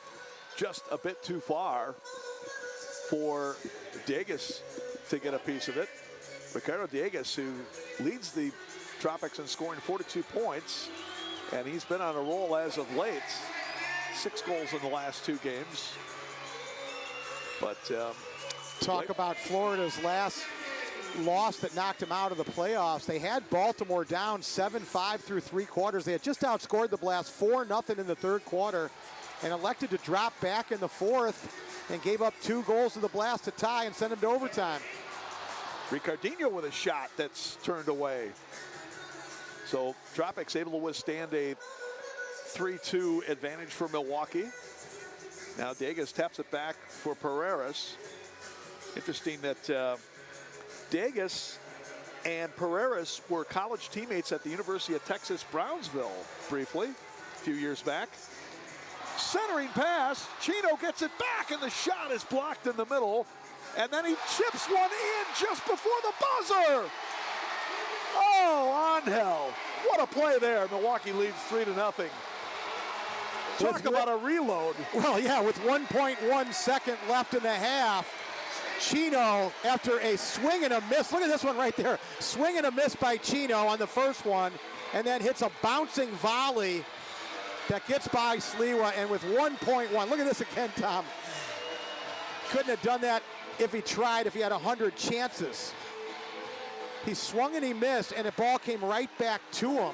just a bit too far for Diegues to get a piece of it. Ricardo Diegues, who leads the Tropics in scoring 42 points, and he's been on a roll as of late. 6 goals in the last 2 games. But talk about Florida's last loss that knocked them out of the playoffs. They had Baltimore down 7-5 through 3 quarters. They had just outscored the Blast 4-0 in the 3rd quarter and elected to drop back in the 4th and gave up 2 goals to the Blast to tie and send them to overtime. Ricardinho with a shot that's turned away. So Tropics able to withstand a 3-2 advantage for Milwaukee. Now Diegues taps it back for Pereiras. Interesting that Diegues and Pereiras were college teammates at the University of Texas Brownsville briefly, a few years back. Centering pass, Chino gets it back and the shot is blocked in the middle. And then he chips one in just before the buzzer. Oh, Angel, what a play there. Milwaukee leads 3-0. Talk about a reload. Well, yeah, with 1.1 second left in the half, Chino, after a swing and a miss, look at this one right there, swing and a miss by Chino on the first one, and then hits a bouncing volley that gets by Sliwa, and with 1.1, look at this again, Tom. Couldn't have done that if he tried, if he had 100 chances. He swung and he missed, and the ball came right back to him,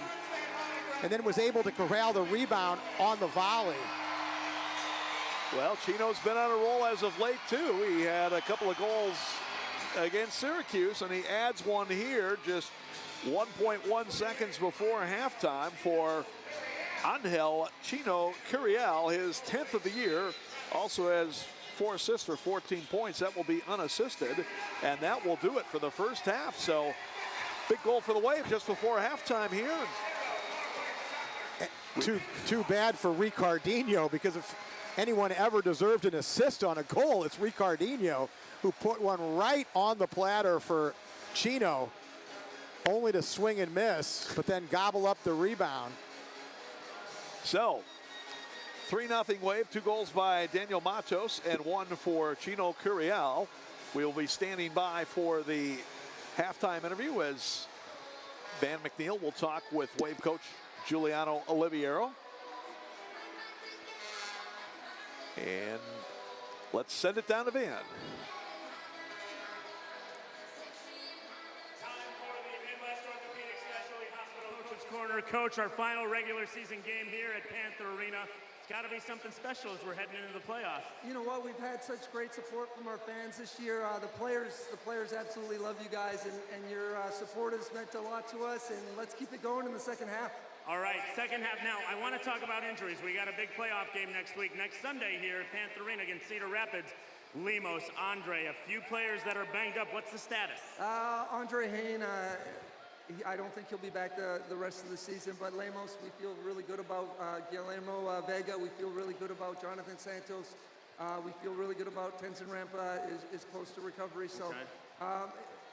and then was able to corral the rebound on the volley. Well, Chino's been on a roll as of late, too. He had a couple of goals against Syracuse, and he adds one here just 1.1 seconds before halftime for Angel Chino Curiel, his 10th of the year. Also has 4 assists for 14 points. That will be unassisted, and that will do it for the first half. So, big goal for the Wave just before halftime here. Too bad for Ricardinho, because if anyone ever deserved an assist on a goal, it's Ricardinho, who put one right on the platter for Chino, only to swing and miss, but then gobble up the rebound. So, 3-0 Wave, 2 goals by Daniel Matos and 1 for Chino Curiel. We'll be standing by for the halftime interview as Van McNeil will talk with Wave coach Giuliano Oliviero. And let's send it down to Van. Corner. Coach, our final regular season game here at Panther Arena. It's got to be something special as we're heading into the playoffs. You know what? We've had such great support from our fans this year. The players absolutely love you guys, and your support has meant a lot to us. And let's keep it going in the second half. All right, second half. Now, I want to talk about injuries. We got a big playoff game next week, next Sunday here at Panther Arena against Cedar Rapids. Lemos, Andre, a few players that are banged up. What's the status? Andre Hain I don't think he'll be back the rest of the season, but Lemos, we feel really good about Guillermo Vega. We feel really good about Jonathan Santos. We feel really good about Tenzin Rampa is close to recovery. So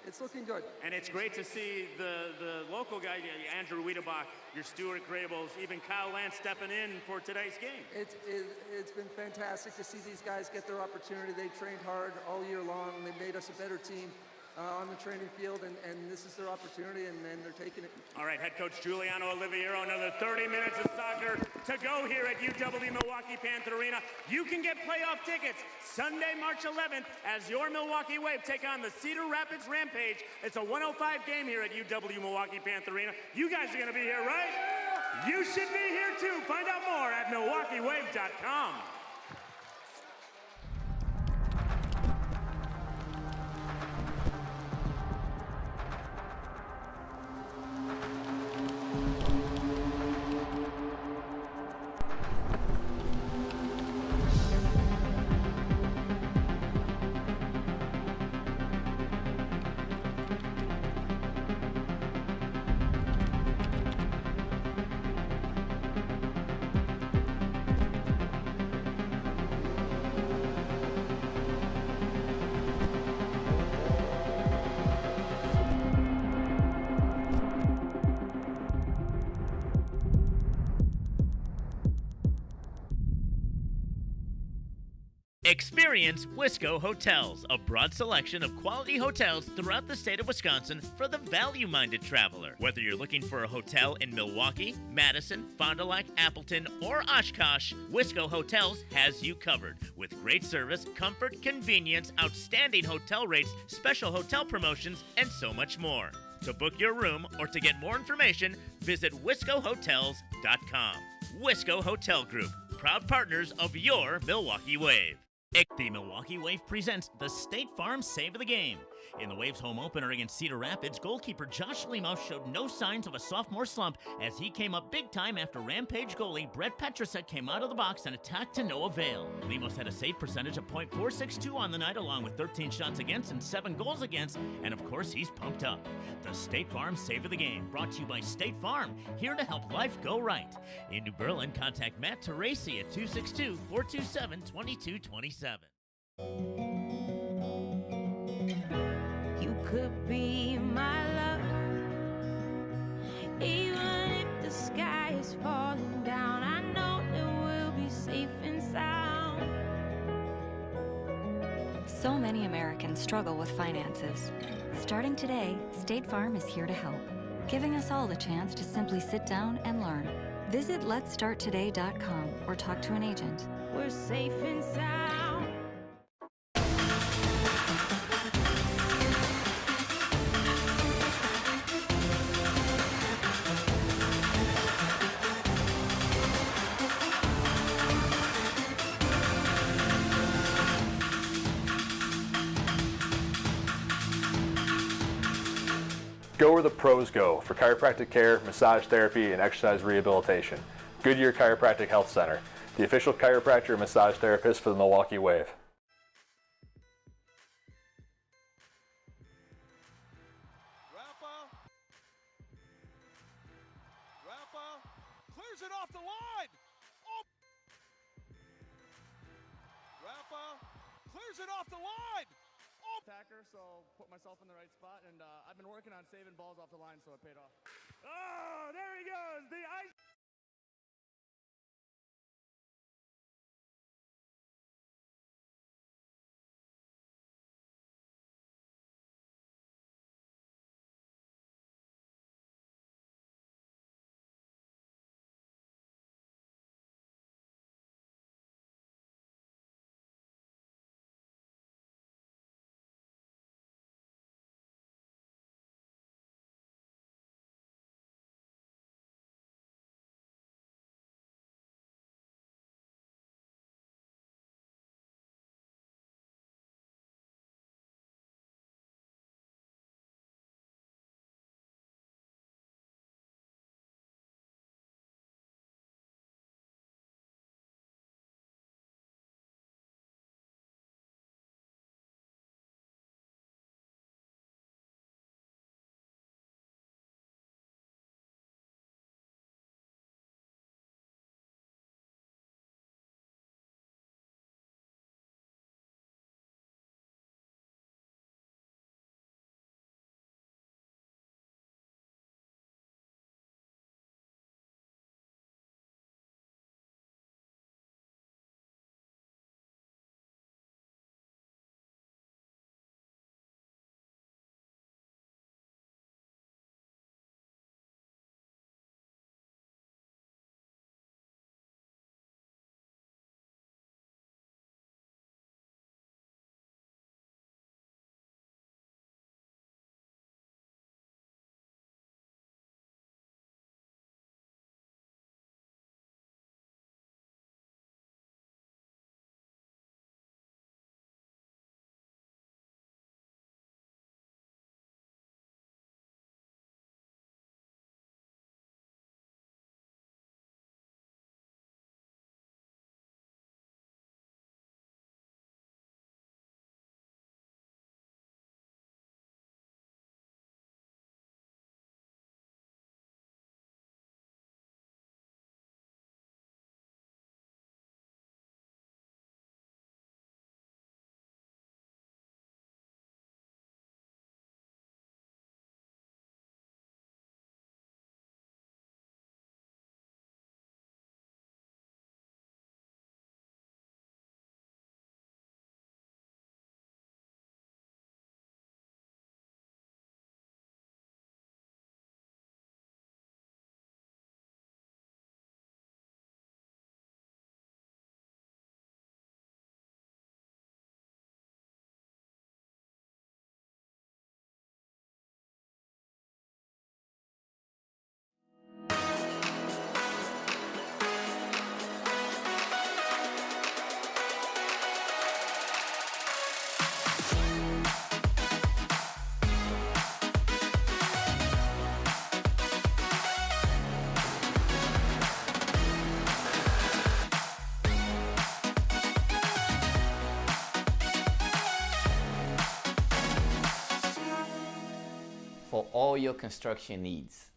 it's looking good. And it's great to see the local guy, Andrew Wiedebach, your Stuart Grabels, even Kyle Lance stepping in for today's game. It's been fantastic to see these guys get their opportunity. They trained hard all year long. They made us a better team on the training field, and this is their opportunity, and they're taking it. All right, head coach Giuliano Oliviero, another 30 minutes of soccer to go here at UW Milwaukee Panther Arena. You can get playoff tickets Sunday, March 11th, as your Milwaukee Wave take on the Cedar Rapids Rampage. It's a 105 game here at UW Milwaukee Panther Arena. You guys are going to be here, right? You should be here too. Find out more at MilwaukeeWave.com. Experience Wisco Hotels, a broad selection of quality hotels throughout the state of Wisconsin for the value-minded traveler. Whether you're looking for a hotel in Milwaukee, Madison, Fond du Lac, Appleton, or Oshkosh, Wisco Hotels has you covered with great service, comfort, convenience, outstanding hotel rates, special hotel promotions, and so much more. To book your room or to get more information, visit wiscohotels.com. Wisco Hotel Group, proud partners of your Milwaukee Wave. The Milwaukee Wave presents the State Farm Save of the Game. In the Wave's home opener against Cedar Rapids, goalkeeper Josh Lemos showed no signs of a sophomore slump as he came up big time after Rampage goalie Brett Petrusek came out of the box and attacked to no avail. Lemos had a save percentage of .462 on the night, along with 13 shots against and 7 goals against, and of course he's pumped up. The State Farm Save of the Game, brought to you by State Farm, here to help life go right. In New Berlin, contact Matt Teresi at 262-427-2227. You could be my love, even if the sky is falling down. I know that we'll be safe and sound. So many Americans struggle with finances. Starting today, State Farm is here to help, giving us all the chance to simply sit down and learn. Visit letstarttoday.com or talk to an agent. We're safe and sound. Go where the pros go for chiropractic care, massage therapy, and exercise rehabilitation. Goodyear Chiropractic Health Center, the official chiropractor and massage therapist for the Milwaukee Wave. Rampa clears it off the line. Oh. Rampa clears it off the line. Attacker, so put myself in the right spot, and I've been working on saving balls off the line, so it paid off. Oh, there he goes. The ice. all your construction needs.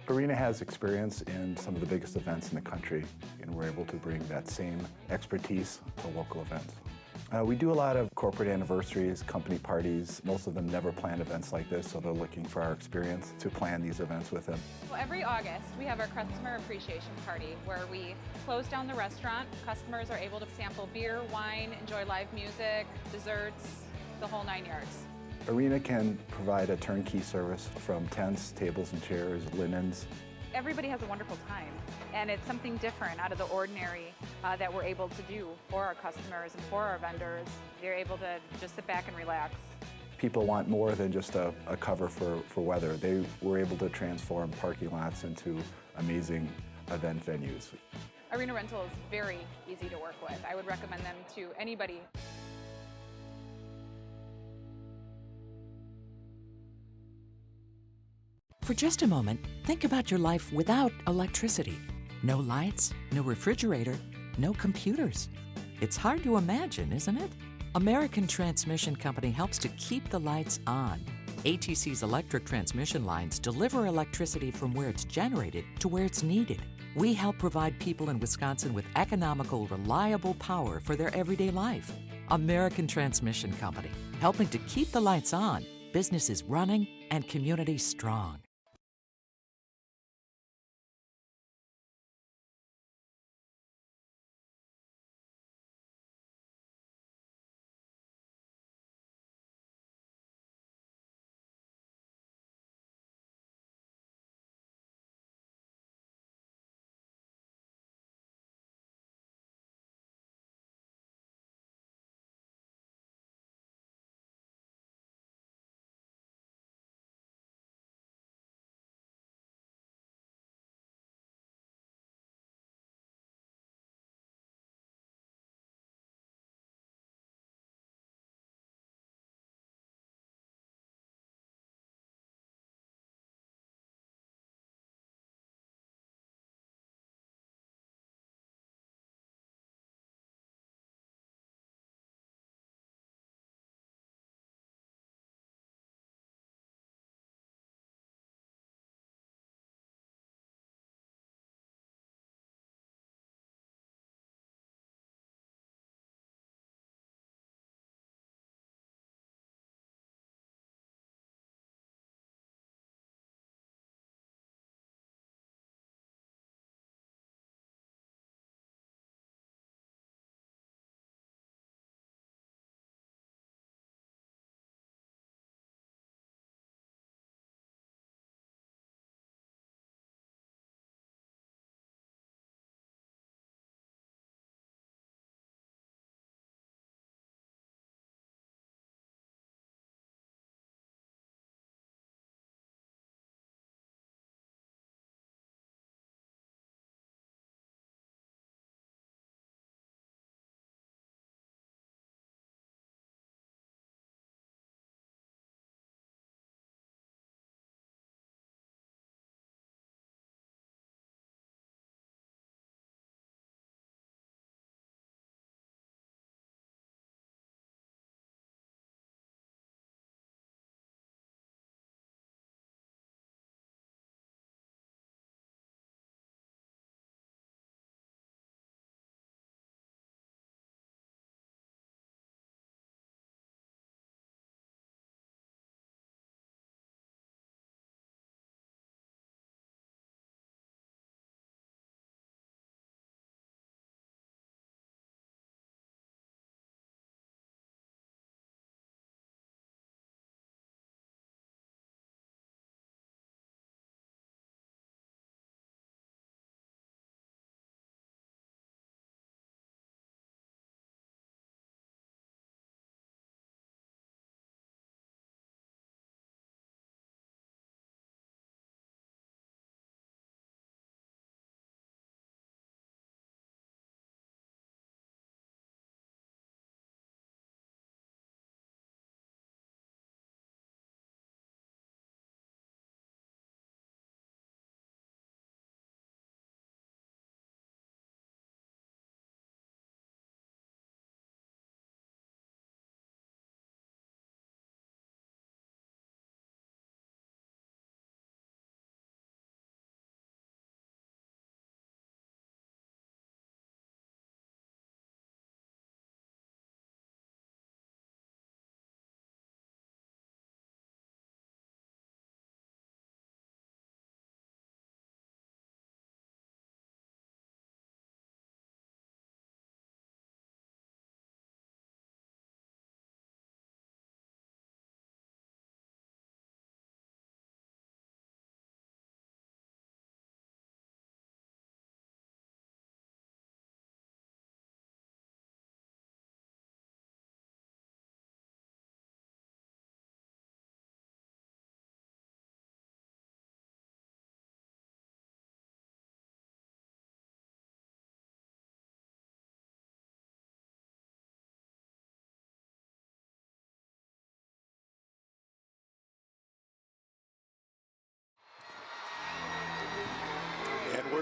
Arena has experience in some of the biggest events in the country, and we're able to bring that same expertise to local events. We do a lot of corporate anniversaries, company parties. Most of them never plan events like this, so they're looking for our experience to plan these events with them. So every August, we have our customer appreciation party where we close down the restaurant. Customers are able to sample beer, wine, enjoy live music, desserts, the whole 9 yards. Arena can provide a turnkey service from tents, tables and chairs, linens. Everybody has a wonderful time, and it's something different out of the ordinary that we're able to do for our customers and for our vendors. They're able to just sit back and relax. People want more than just a cover for weather. They were able to transform parking lots into amazing event venues. Arena rental is very easy to work with. I would recommend them to anybody. For just a moment, think about your life without electricity. No lights, no refrigerator, no computers. It's hard to imagine, isn't it? American Transmission Company helps to keep the lights on. ATC's electric transmission lines deliver electricity from where it's generated to where it's needed. We help provide people in Wisconsin with economical, reliable power for their everyday life. American Transmission Company, helping to keep the lights on, businesses running, and communities strong.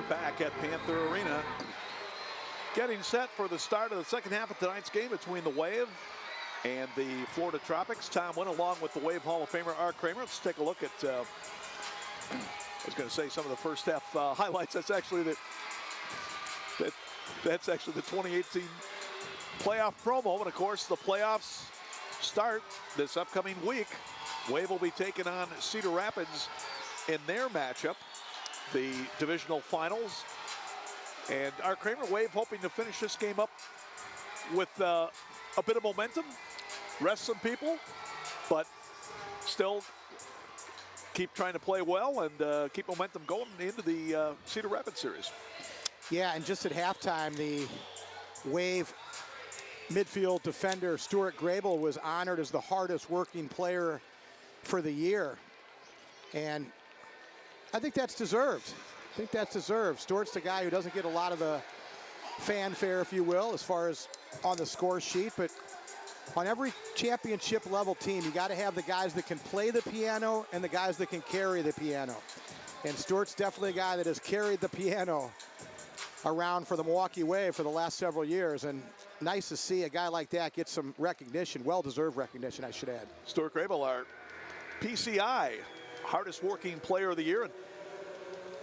we're back at Panther Arena. Getting set for the start of the second half of tonight's game between the Wave and the Florida Tropics. Tom went along with the Wave Hall of Famer Art Kramer. Let's take a look at, I was going to say some of the first half highlights. That's actually that's actually the 2018 playoff promo. And of course, the playoffs start this upcoming week. Wave will be taking on Cedar Rapids in their matchup, the divisional finals. And Art Kramer, Wave hoping to finish this game up with a bit of momentum, rest some people, but still keep trying to play well and keep momentum going into the Cedar Rapids series. Yeah, and just at halftime, the Wave midfield defender Stuart Grable was honored as the hardest working player for the year. And I think that's deserved. Stuart's the guy who doesn't get a lot of the fanfare, if you will, as far as on the score sheet, but on every championship level team, you got to have the guys that can play the piano and the guys that can carry the piano. And Stuart's definitely a guy that has carried the piano around for the Milwaukee Wave for the last several years, and nice to see a guy like that get some recognition, well-deserved recognition, I should add. Stuart Grable, our PCI hardest working player of the year. And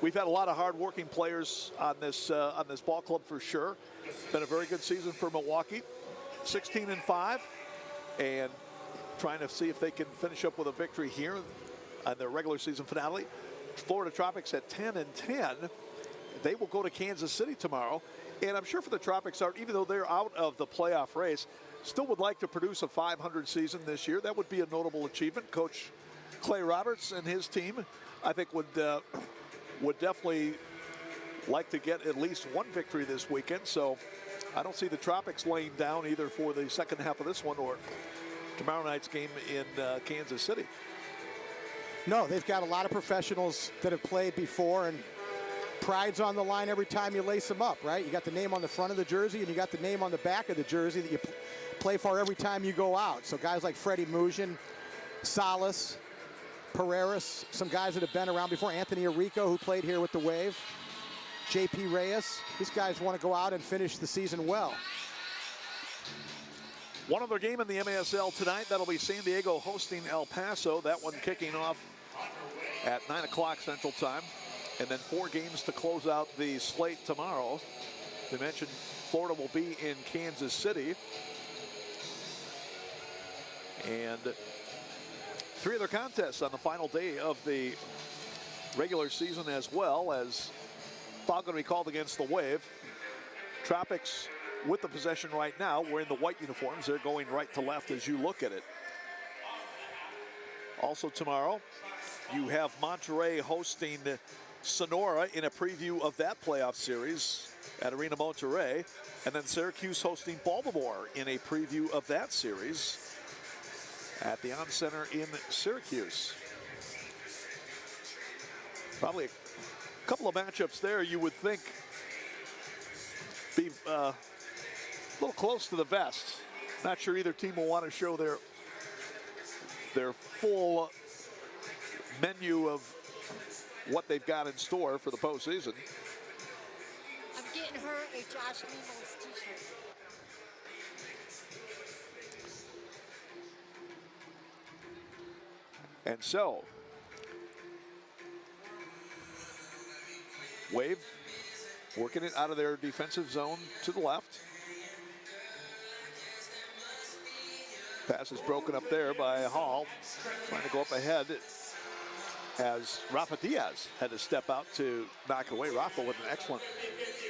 we've had a lot of hard-working players on this ball club for sure. Been a very good season for Milwaukee, 16-5, and trying to see if they can finish up with a victory here on their regular season finale. Florida Tropics at 10-10. They will go to Kansas City tomorrow, and I'm sure for the Tropics, even though they're out of the playoff race, still would like to produce a 500 season this year. That would be a notable achievement. Coach Clay Roberts and his team, I think, would definitely like to get at least one victory this weekend. So I don't see the Tropics laying down either for the second half of this one or tomorrow night's game in Kansas City. No, they've got a lot of professionals that have played before, and pride's on the line every time you lace them up, right? You got the name on the front of the jersey, and you got the name on the back of the jersey that you play for every time you go out. So guys like Freddie Mugen, Salas, Pereiras, some guys that have been around before, Anthony Arrico, who played here with the Wave, JP Reyes, these guys want to go out and finish the season well. One other game in the MASL tonight, that'll be San Diego hosting El Paso. That one kicking off at 9 o'clock Central Time. And then 4 games to close out the slate tomorrow. They mentioned Florida will be in Kansas City. And 3 other contests on the final day of the regular season, as well as foul going to be called against the Wave. Tropics with the possession right now, wearing the white uniforms. They're going right to left as you look at it. Also tomorrow, you have Monterrey hosting Sonora in a preview of that playoff series at Arena Monterrey, and then Syracuse hosting Baltimore in a preview of that series at the On Center in Syracuse. Probably a couple of matchups there you would think be a little close to the vest. Not sure either team will want to show their full menu of what they've got in store for the postseason. I'm getting her a Josh Lemos t-shirt. And so, Wave working it out of their defensive zone to the left. Pass is broken up there by Hall, trying to go up ahead as Rafa Diaz had to step out to knock it away. Rafa with an excellent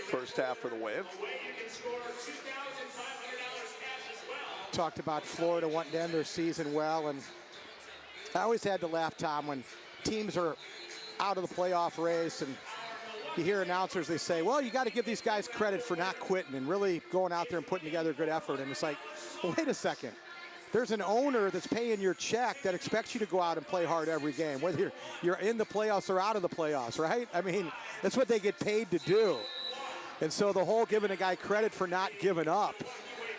first half for the Wave. Talked about Florida wanting to end their season well, and I always had to laugh, Tom, when teams are out of the playoff race and you hear announcers, they say, well, you got to give these guys credit for not quitting and really going out there and putting together a good effort. And it's like, well, wait a second. There's an owner that's paying your check that expects you to go out and play hard every game, whether you're in the playoffs or out of the playoffs, right? I mean, that's what they get paid to do. And so the whole giving a guy credit for not giving up,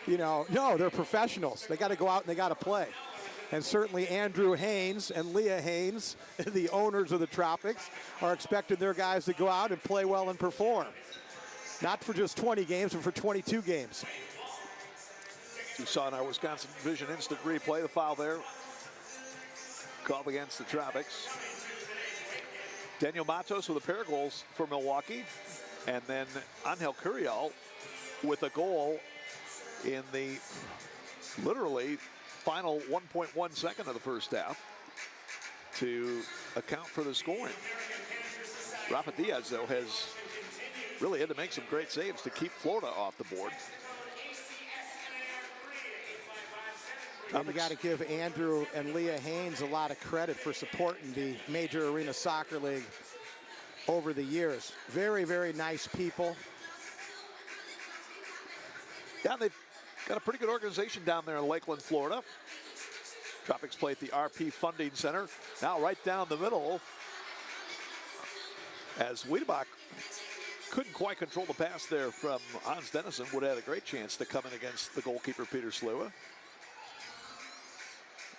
no, they're professionals. They got to go out and they got to play. And certainly Andrew Haynes and Leah Haynes, the owners of the Tropics, are expecting their guys to go out and play well and perform. Not for just 20 games, but for 22 games. You saw in our Wisconsin Division instant replay, the foul there called against the Tropics. Daniel Matos with a pair of goals for Milwaukee. And then Angel Curiel with a goal in the literally final 1.1 second of the first half to account for the scoring. Rafa Diaz, though, has really had to make some great saves to keep Florida off the board. And we got to give Andrew and Leah Haynes a lot of credit for supporting the Major Arena Soccer League over the years. Very, very nice people. Yeah, they've got a pretty good organization down there in Lakeland, Florida. Tropics play at the RP Funding Center. Now right down the middle, as Wiedebach couldn't quite control the pass there from Hans Dennison. Would have had a great chance to come in against the goalkeeper, Peter Slua.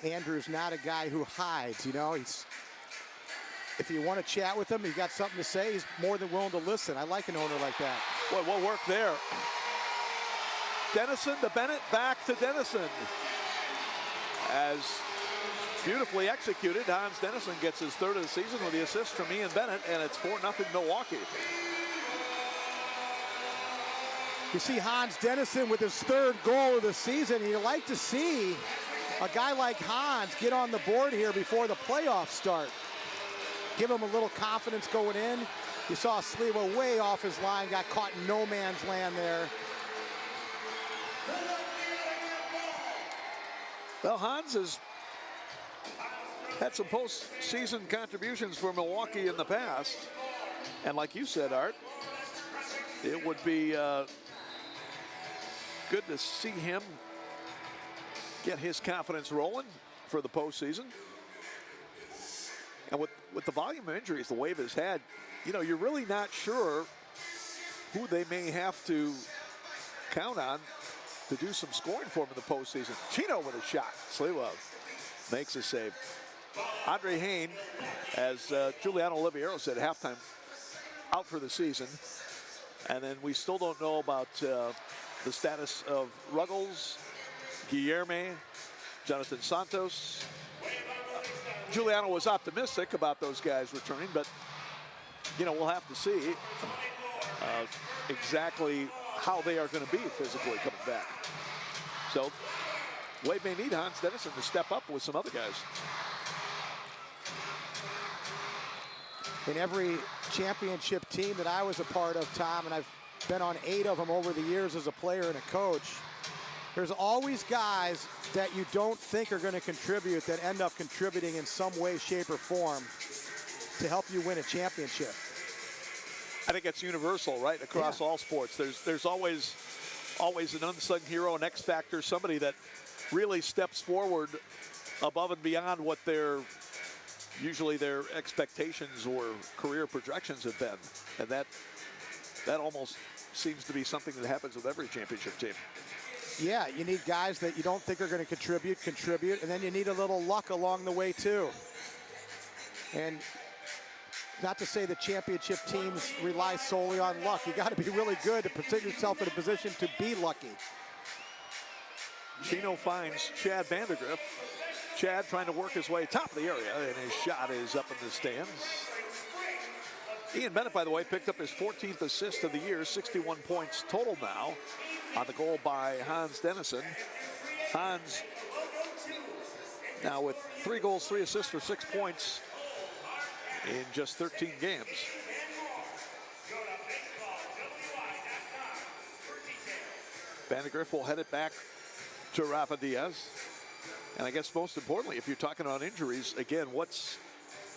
Andrew's not a guy who hides, you know. If you want to chat with him, he's got something to say, he's more than willing to listen. I like an owner like that. Boy, what work there. Dennison to Bennett, back to Dennison. As beautifully executed, Hans Dennison gets his third of the season with the assist from Ian Bennett, and it's 4-0 Milwaukee. You see Hans Dennison with his third goal of the season, and you like to see a guy like Hans get on the board here before the playoffs start. Give him a little confidence going in. You saw Sliwa way off his line, got caught in no man's land there. Well, Hans has had some postseason contributions for Milwaukee in the past. And like you said, Art, it would be good to see him get his confidence rolling for the postseason. And with the volume of injuries the Wave has had, you know, you're really not sure who they may have to count on to do some scoring for him in the postseason. Chino with a shot. Sliwa makes a save. Andre Hain, as Giuliano Oliviero said, halftime out for the season. And then we still don't know about the status of Ruggles, Guilherme, Jonathan Santos. Giuliano was optimistic about those guys returning, but you know, we'll have to see exactly how they are going to be physically coming back. So Wade may need Hans Dennison to step up with some other guys. In every championship team that I was a part of, Tom, and I've been on 8 of them over the years as a player and a coach, there's always guys that you don't think are going to contribute that end up contributing in some way, shape, or form to help you win a championship. I think it's universal, right, across all sports. There's always an unsung hero, an X factor, somebody that really steps forward above and beyond what usually their expectations or career projections have been. And that almost seems to be something that happens with every championship team. Yeah, you need guys that you don't think are going to contribute, and then you need a little luck along the way too. And not to say that championship teams rely solely on luck. You got to be really good to put yourself in a position to be lucky. Chino finds Chad Vandergriff. Chad trying to work his way top of the area, and his shot is up in the stands. Ian Bennett, by the way, picked up his 14th assist of the year, 61 points total now on the goal by Hans Dennison. Hans now with 3 goals, 3 assists for 6 points in just 13 games. Vandergriff will head it back to Rafa Diaz. And I guess most importantly, if you're talking about injuries, again, what's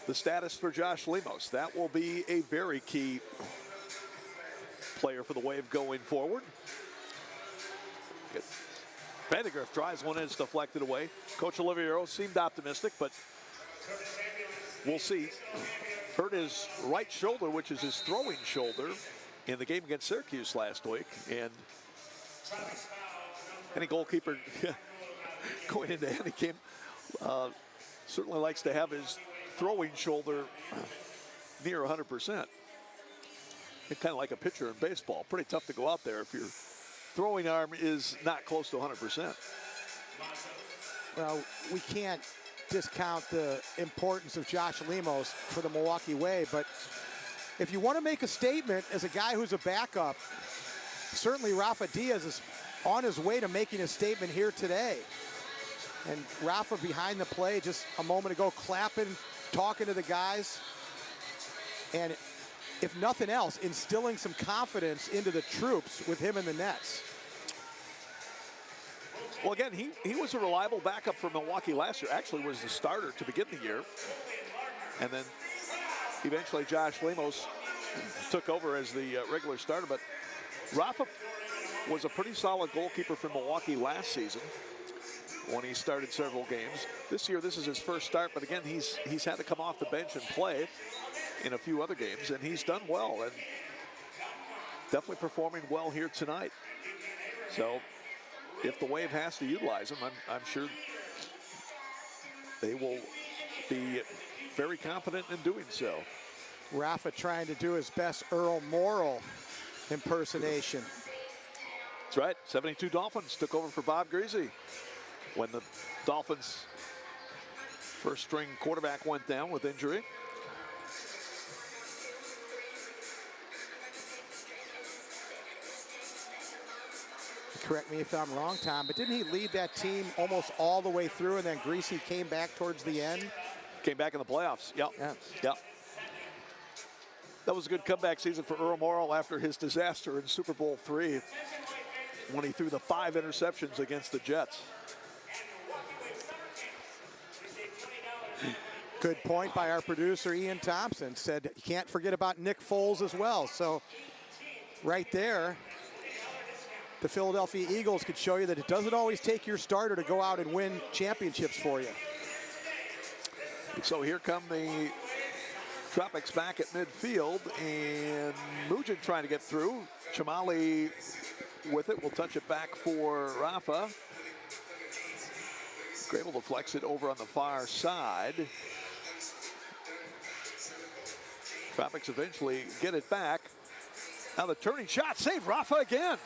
the status for Josh Lemos? That will be a very key player for the Wave going forward. Vandergriff drives one in, it's deflected away. Coach Oliviero seemed optimistic, but we'll see. Hurt his right shoulder, which is his throwing shoulder, in the game against Syracuse last week. And any goalkeeper going into any game Certainly likes to have his throwing shoulder near 100%. It's kind of like a pitcher in baseball. Pretty tough to go out there if your throwing arm is not close to 100%. Well, we can't discount the importance of Josh Lemos for the Milwaukee Wave, but if you want to make a statement as a guy who's a backup, certainly Rafa Diaz is on his way to making a statement here today. And Rafa behind the play just a moment ago, clapping, talking to the guys. And if nothing else, instilling some confidence into the troops with him in the nets. Well, again, he was a reliable backup for Milwaukee last year. Actually was the starter to begin the year. And then eventually Josh Lemos took over as the regular starter. But Rafa was a pretty solid goalkeeper for Milwaukee last season when he started several games. This year, this is his first start, but again, he's had to come off the bench and play in a few other games, and he's done well and definitely performing well here tonight. So if the Wave has to utilize him, I'm sure they will be very confident in doing so. Rafa trying to do his best Earl Morrall impersonation. That's right, 72 Dolphins took over for Bob Greasy when the Dolphins' first string quarterback went down with injury. Correct me if I'm wrong, Tom, but didn't he lead that team almost all the way through and then Greasy came back towards the end? Came back in the playoffs, yep. Yep. That was a good comeback season for Earl Morrall after his disaster in Super Bowl III when he threw the 5 interceptions against the Jets. Good point by our producer, Ian Thompson. Said you can't forget about Nick Foles as well. So right there, the Philadelphia Eagles could show you that it doesn't always take your starter to go out and win championships for you. So here come the Tropics back at midfield, and Mujin trying to get through. Chamali with it, will touch it back for Rafa. Able to flex it over on the far side. Tropics eventually get it back. Now the turning shot, save Rafa again.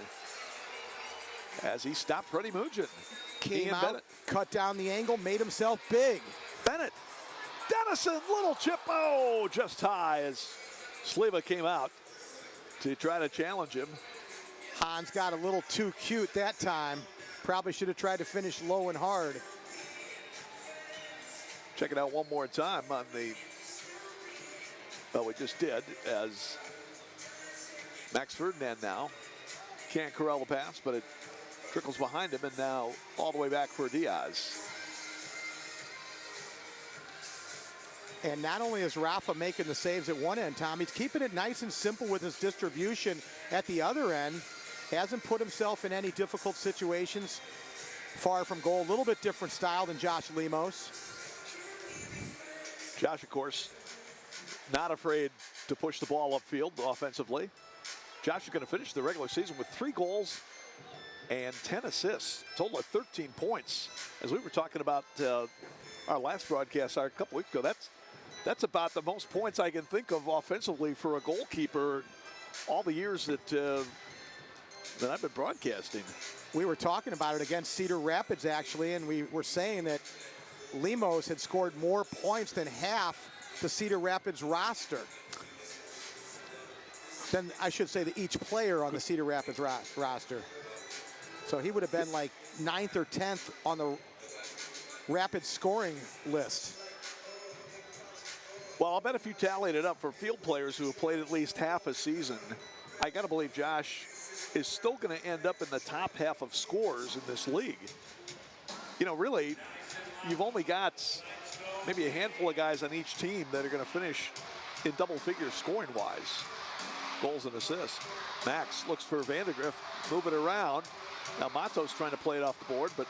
As he stopped Freddie Mujin. Came out, Bennett cut down the angle, made himself big. Bennett, Dennison, little chip, oh, just high as Sleva came out to try to challenge him. Hans got a little too cute that time. Probably should have tried to finish low and hard. Check it out one more time on the, well, we just did, as Max Ferdinand now can't corral the pass, but it trickles behind him, and now all the way back for Diaz. And not only is Rafa making the saves at one end, Tom, he's keeping it nice and simple with his distribution at the other end. Hasn't put himself in any difficult situations. Far from goal, a little bit different style than Josh Lemos. Josh, of course, not afraid to push the ball upfield offensively. Josh is going to finish the regular season with 3 goals and 10 assists, total of 13 points. As we were talking about our last broadcast a couple weeks ago, that's about the most points I can think of offensively for a goalkeeper all the years that I've been broadcasting. We were talking about it against Cedar Rapids, actually, and we were saying that Lemos had scored more points than half the Cedar Rapids roster. Then I should say that each player on the Cedar Rapids roster. So he would have been like 9th or 10th on the Rapids scoring list. Well, I'll bet if you tallied it up for field players who have played at least half a season, I got to believe Josh is still going to end up in the top half of scorers in this league. You know, really, you've only got maybe a handful of guys on each team that are going to finish in double figures scoring-wise. Goals and assists. Max looks for Vandergriff, move it around. Now Matos trying to play it off the board, but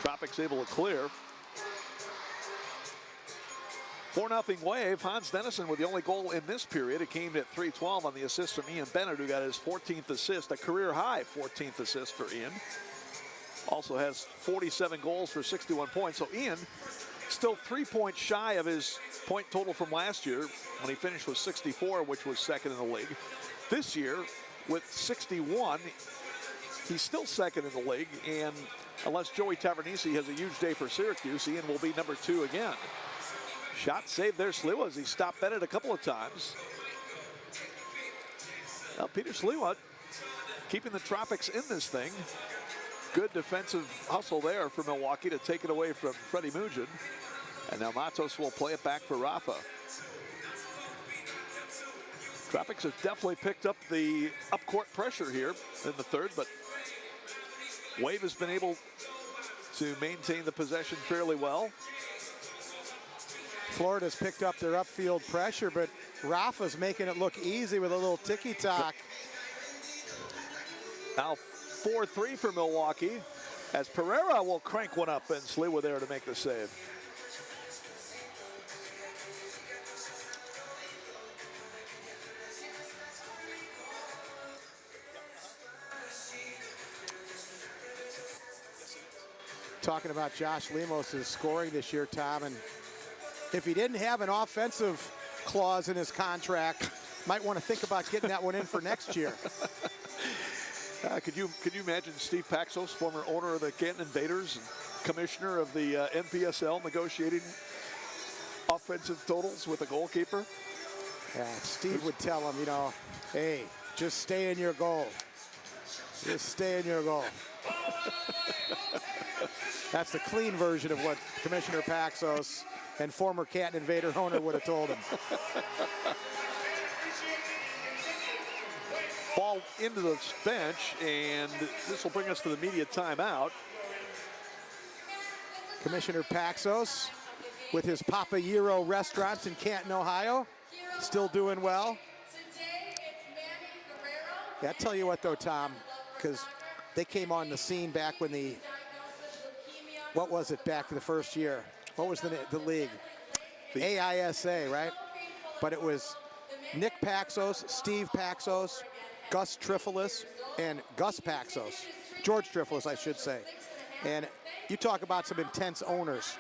Tropics able to clear. 4-0 Wave. Hans Dennison with the only goal in this period. It came at 3:12 on the assist from Ian Bennett, who got his 14th assist, a career high 14th assist for Ian. Also has 47 goals for 61 points. So Ian still 3 points shy of his point total from last year when he finished with 64, which was second in the league. This year with 61, he's still second in the league, and unless Joey Tavernisi has a huge day for Syracuse, Ian will be number 2 again. Shot saved there, Sliwa, as he stopped Bennett a couple of times. Now, Peter Sliwa keeping the Tropics in this thing. Good defensive hustle there for Milwaukee to take it away from Freddie Mugin. And now Matos will play it back for Rafa. Tropics have definitely picked up the up-court pressure here in the third, but Wave has been able to maintain the possession fairly well. Florida's picked up their upfield pressure, but Rafa's making it look easy with a little ticky-tock. Now 4-3 for Milwaukee, as Pereira will crank one up, and Sliwa there to make the save. Talking about Josh Lemos' scoring this year, Tom, and if he didn't have an offensive clause in his contract, might want to think about getting that one in for next year. Could you imagine Steve Paxos, former owner of the Canton Invaders and commissioner of the NPSL, negotiating offensive totals with a goalkeeper? Yeah, Steve would tell him, you know, hey, just stay in your goal. Just stay in your goal. That's the clean version of what Commissioner Paxos and former Canton Invader owner would have told him. Ball into the bench, and this will bring us to the media timeout. Commissioner Paxos with his Papa Gyro restaurants in Canton, Ohio, still doing well. Yeah, I tell you what though, Tom, because they came on the scene back when the, what was it back in the first year? What was the league? The AISA, right? But it was Nick Paxos, Steve Paxos, Gus Trifolis, and Gus Paxos. George Trifolis, I should say. And you talk about some intense owners.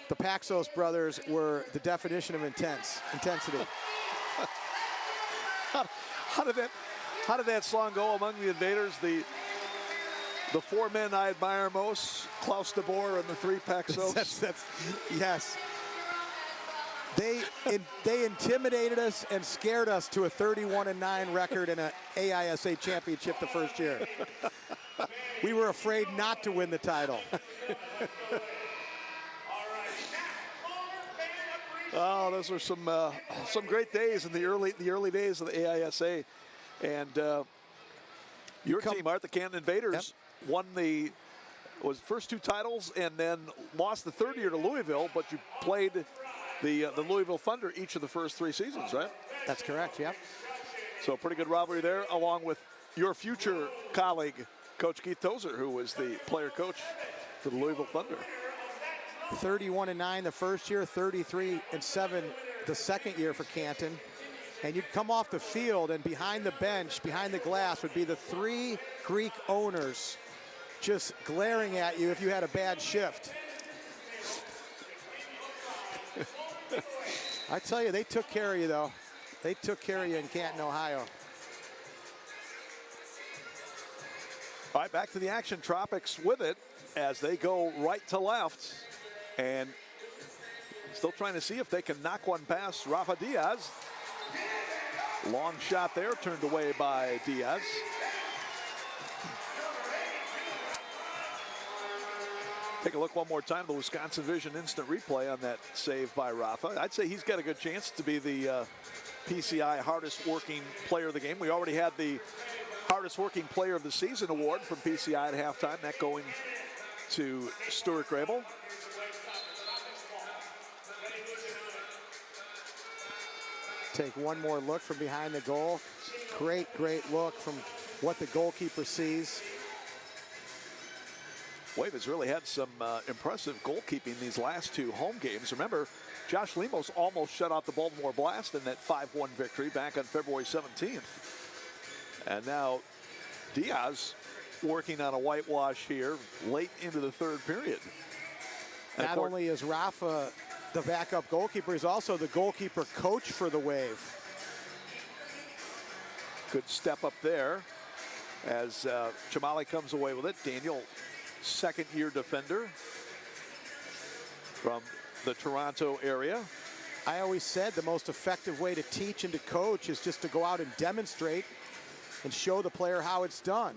The Paxos brothers were the definition of intensity. How did that song go among the Invaders? The 4 men I admire most, Klaus de Boer and the 3 Paxos. Yes. They intimidated us and scared us to a 31-9 record in an AISA championship the first year. We were afraid not to win the title. Oh, those were some great days in the early days of the AISA, and your team, Art, the Canton Invaders, won the first 2 titles and then lost the third year to Louisville, but you played the Louisville Thunder each of the first 3 seasons, right? That's correct, yep. So pretty good rivalry there, along with your future colleague, Coach Keith Tozer, who was the player coach for the Louisville Thunder. 31-9 the first year, 33-7 the second year for Canton. And you'd come off the field, and behind the bench, behind the glass, would be the 3 Greek owners just glaring at you if you had a bad shift. I tell you, they took care of you, though. They took care of you in Canton, Ohio. All right, back to the action. Tropics with it as they go right to left. And still trying to see if they can knock one past Rafa Diaz. Long shot there, turned away by Diaz. Take a look one more time, the Wisconsin Vision instant replay on that save by Rafa. I'd say he's got a good chance to be the PCI hardest working player of the game. We already had the hardest working player of the season award from PCI at halftime, that going to Stuart Grable. Take one more look from behind the goal. Great look from what the goalkeeper sees. Wave has really had some impressive goalkeeping these last 2 home games. Remember, Josh Lemos almost shut out the Baltimore Blast in that 5-1 victory back on February 17th. And now Diaz working on a whitewash here late into the third period. Not only is Rafa the backup goalkeeper, he's also the goalkeeper coach for the Wave. Good step up there as Chamali comes away with it. Daniel, second-year defender from the Toronto area. I always said the most effective way to teach and to coach is just to go out and demonstrate and show the player how it's done.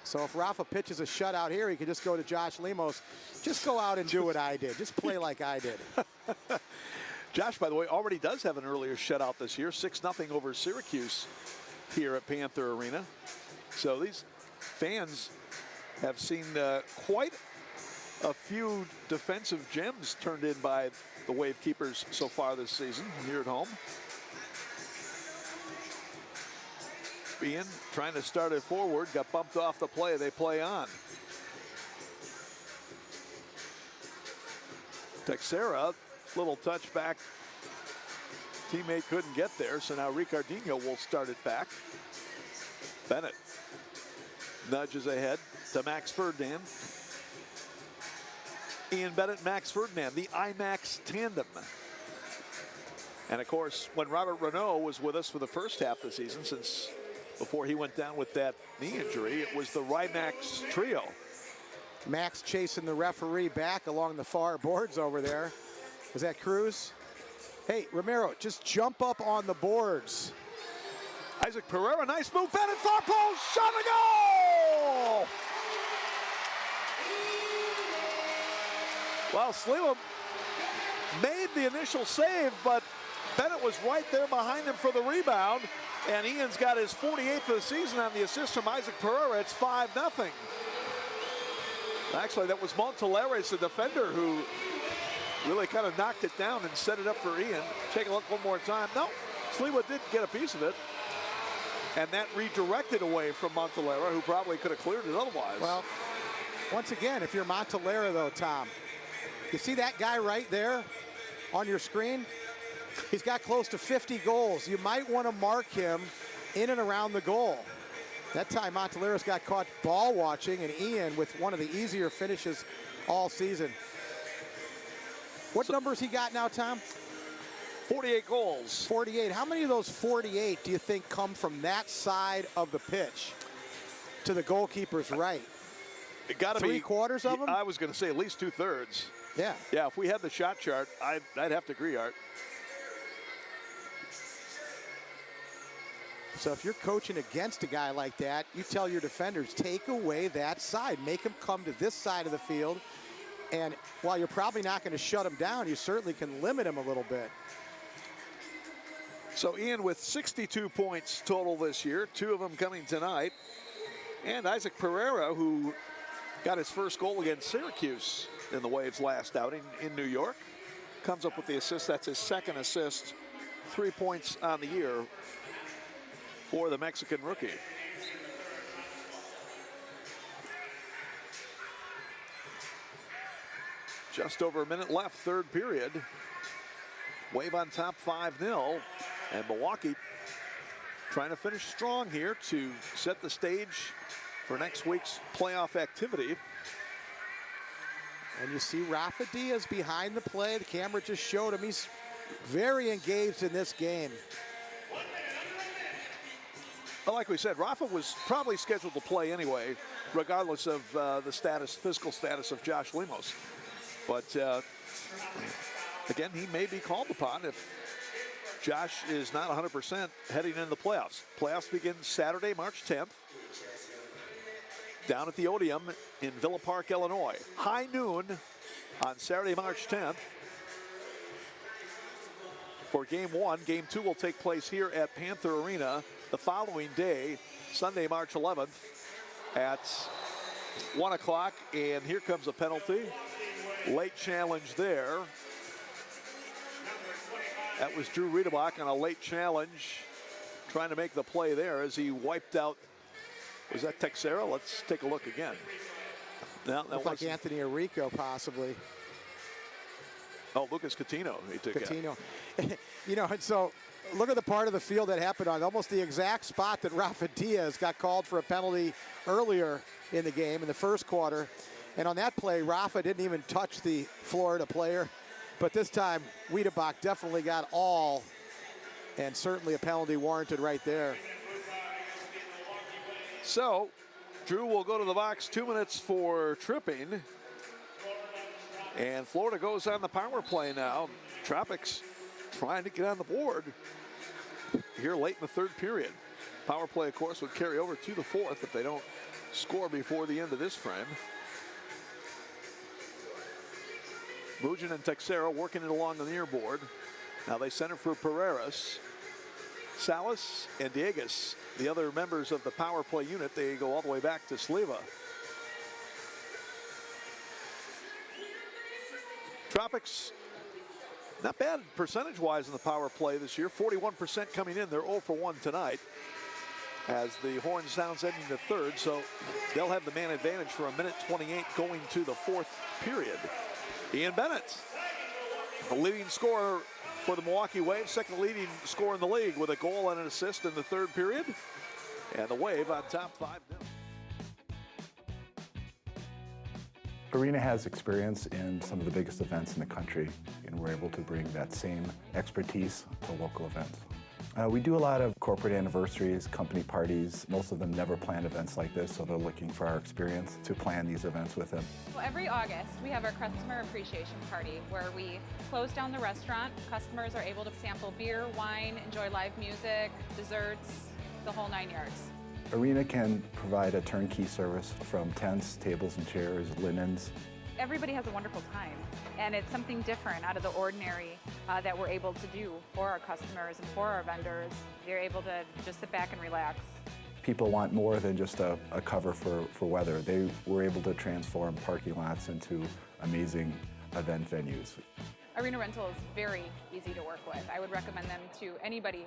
So if Rafa pitches a shutout here, he can just go to Josh Lemos. Just go out and do what I did. Just play like I did. Josh, by the way, already does have an earlier shutout this year, 6-0 over Syracuse here at Panther Arena. So these fans have seen quite a few defensive gems turned in by the Wave keepers so far this season here at home. Ian trying to start it forward, got bumped off the play. They play on. Texera, little touchback. Teammate couldn't get there, so now Ricardinho will start it back. Bennett nudges ahead to Max Ferdinand. Ian Bennett, Max Ferdinand, the IMAX tandem. And of course, when Robert Renault was with us for the first half of the season, since before he went down with that knee injury, it was the Rymax trio. Max chasing the referee back along the far boards over there. Was that Cruz? Hey, Romero, just jump up on the boards. Isaac Pereira, nice move. Bennett, far post, shot a goal! Well, Sliwa made the initial save, but Bennett was right there behind him for the rebound. And Ian's got his 48th of the season on the assist from Isaac Pereira. It's 5-0. Actually, that was Monteleres, the defender, who really kind of knocked it down and set it up for Ian. Take a look one more time. No, Sliwa did get a piece of it. And that redirected away from Montelera, who probably could have cleared it otherwise. Well, once again, if you're Montelera, though, Tom, you see that guy right there on your screen? He's got close to 50 goals. You might want to mark him in and around the goal. That time, Montelera's got caught ball watching, and Ian with one of the easier finishes all season. What numbers he got now, Tom? 48 goals. 48. How many of those 48 do you think come from that side of the pitch to the goalkeeper's right? It got to be 3/4 of them? I was going to say at least 2/3. Yeah. Yeah, if we had the shot chart, I'd have to agree, Art. So if you're coaching against a guy like that, you tell your defenders, take away that side. Make him come to this side of the field. And while you're probably not going to shut him down, you certainly can limit him a little bit. So Ian with 62 points total this year, 2 of them coming tonight. And Isaac Pereira, who got his first goal against Syracuse in the Waves' last outing in New York, comes up with the assist. That's his second assist, 3 points on the year for the Mexican rookie. Just over a minute left, third period. Wave on top 5-0. And Milwaukee trying to finish strong here to set the stage for next week's playoff activity. And you see Rafa Diaz behind the play. The camera just showed him. He's very engaged in this game. Well, like we said, Rafa was probably scheduled to play anyway, regardless of the physical status of Josh Lemos. But again, he may be called upon if Josh is not 100% heading into the playoffs. Playoffs begin Saturday, March 10th, down at the Odeum in Villa Park, Illinois. High noon on Saturday, March 10th. For game 1, game 2 will take place here at Panther Arena the following day, Sunday, March 11th at 1 o'clock. And here comes a penalty. Late challenge there. That was Drew Riedebach on a late challenge, trying to make the play there as he wiped out. Was that Texera? Let's take a look again. No, that looked like Anthony Arrico, possibly. Oh, Lucas Coutinho. He took Coutinho. You know, and so look at the part of the field that happened on, almost the exact spot that Rafa Diaz got called for a penalty earlier in the game in the first quarter. And on that play, Rafa didn't even touch the Florida player. But this time, Wiedebach definitely got all, and certainly a penalty warranted right there. So, Drew will go to the box, 2 minutes for tripping. And Florida goes on the power play now. Tropics trying to get on the board here late in the third period. Power play, of course, would carry over to the fourth if they don't score before the end of this frame. Mugin and Texera working it along the near board. Now they center for Pereiras. Salas and Diegas, the other members of the power play unit, they go all the way back to Sliva. Tropics, not bad percentage-wise in the power play this year. 41% coming in. They're 0 for 1 tonight as the horn sounds ending the third. So they'll have the man advantage for a minute 28 going to the fourth period. Ian Bennett, the leading scorer for the Milwaukee Wave, second leading scorer in the league with a goal and an assist in the third period. And the Wave on top 5-0. Arena has experience in some of the biggest events in the country, and we're able to bring that same expertise to local events. We do a lot of corporate anniversaries, company parties. Most of them never planned events like this, so they're looking for our experience to plan these events with them. Well, every August, we have our customer appreciation party where we close down the restaurant. Customers are able to sample beer, wine, enjoy live music, desserts, the whole 9 yards. Arena can provide a turnkey service from tents, tables and chairs, linens. Everybody has a wonderful time, and it's something different out of the ordinary that we're able to do for our customers and for our vendors. They're able to just sit back and relax. People want more than just a cover for weather. They were able to transform parking lots into amazing event venues. Arena Rental is very easy to work with. I would recommend them to anybody.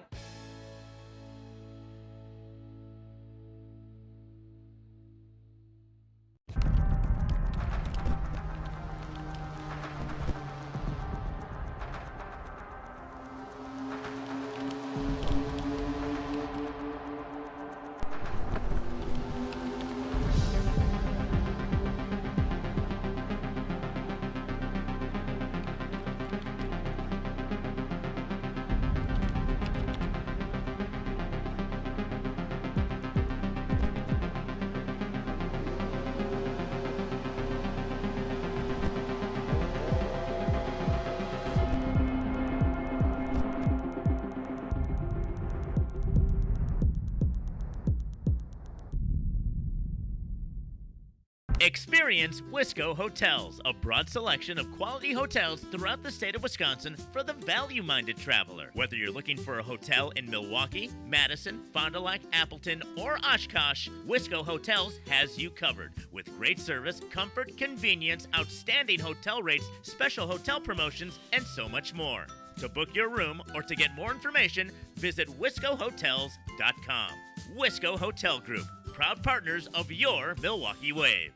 Experience Wisco Hotels, a broad selection of quality hotels throughout the state of Wisconsin for the value-minded traveler. Whether you're looking for a hotel in Milwaukee, Madison, Fond du Lac, Appleton, or Oshkosh, Wisco Hotels has you covered with great service, comfort, convenience, outstanding hotel rates, special hotel promotions, and so much more. To book your room or to get more information, visit wiscohotels.com. Wisco Hotel Group, proud partners of your Milwaukee Wave.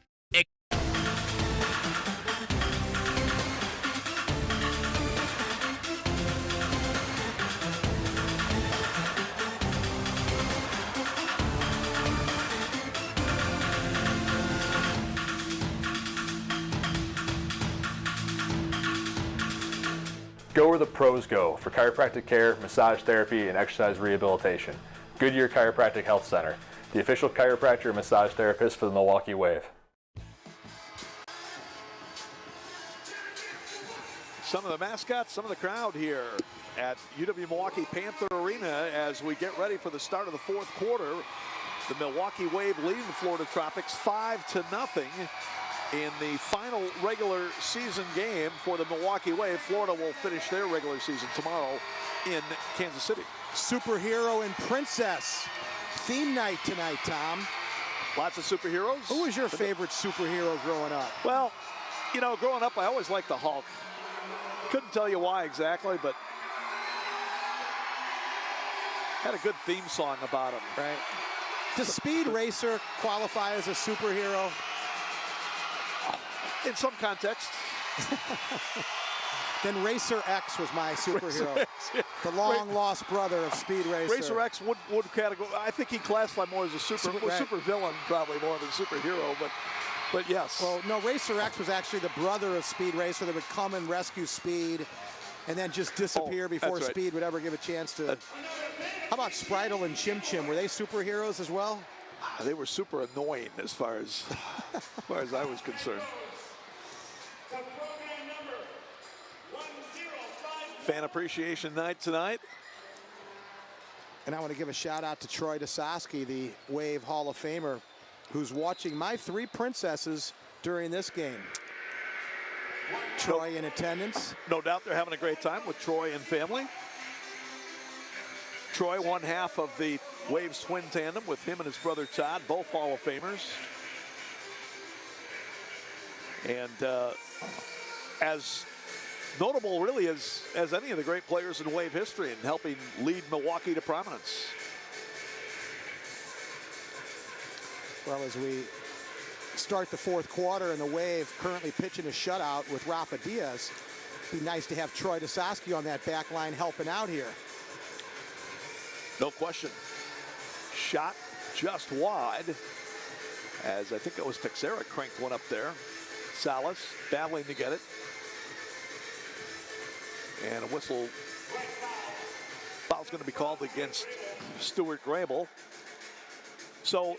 Go where the pros go for chiropractic care, massage therapy, and exercise rehabilitation. Goodyear Chiropractic Health Center, the official chiropractor and massage therapist for the Milwaukee Wave. Some of the mascots, some of the crowd here at UW Milwaukee Panther Arena as we get ready for the start of the fourth quarter. The Milwaukee Wave leading the Florida Tropics 5-0 in the final regular season game for the Milwaukee Wave. Florida will finish their regular season tomorrow in Kansas City. Superhero and Princess theme night tonight, Tom. Lots of superheroes. Who was your favorite superhero growing up? Well, you know, growing up, I always liked the Hulk. Couldn't tell you why exactly, but had a good theme song about him. Right. Does Speed Racer qualify as a superhero? In some context. Then Racer X was my superhero. Racer X, yeah. The long-lost brother of Speed Racer. Racer X would category. I think he classified more as a super villain, probably more than superhero, but yes. Well, no, Racer X was actually the brother of Speed Racer that would come and rescue Speed and then just disappear before right. Speed would ever give a chance to. How about Spritel and Chim Chim? Were they superheroes as well? They were super annoying as far as I was concerned. Fan appreciation night tonight. And I want to give a shout out to Troy Dososky, the Wave Hall of Famer, who's watching my three princesses during this game. Troy in attendance. No doubt they're having a great time with Troy and family. Troy, one half of the Waves twin tandem with him and his brother Todd, both Hall of Famers. And as notable really as any of the great players in Wave history and helping lead Milwaukee to prominence. Well, as we start the fourth quarter and the Wave currently pitching a shutout with Rafa Diaz, it'd be nice to have Troy Dososky on that back line helping out here. No question. Shot just wide, as I think it was Texera cranked one up there. Salas battling to get it. And a whistle. Foul's going to be called against Stuart Grable. So,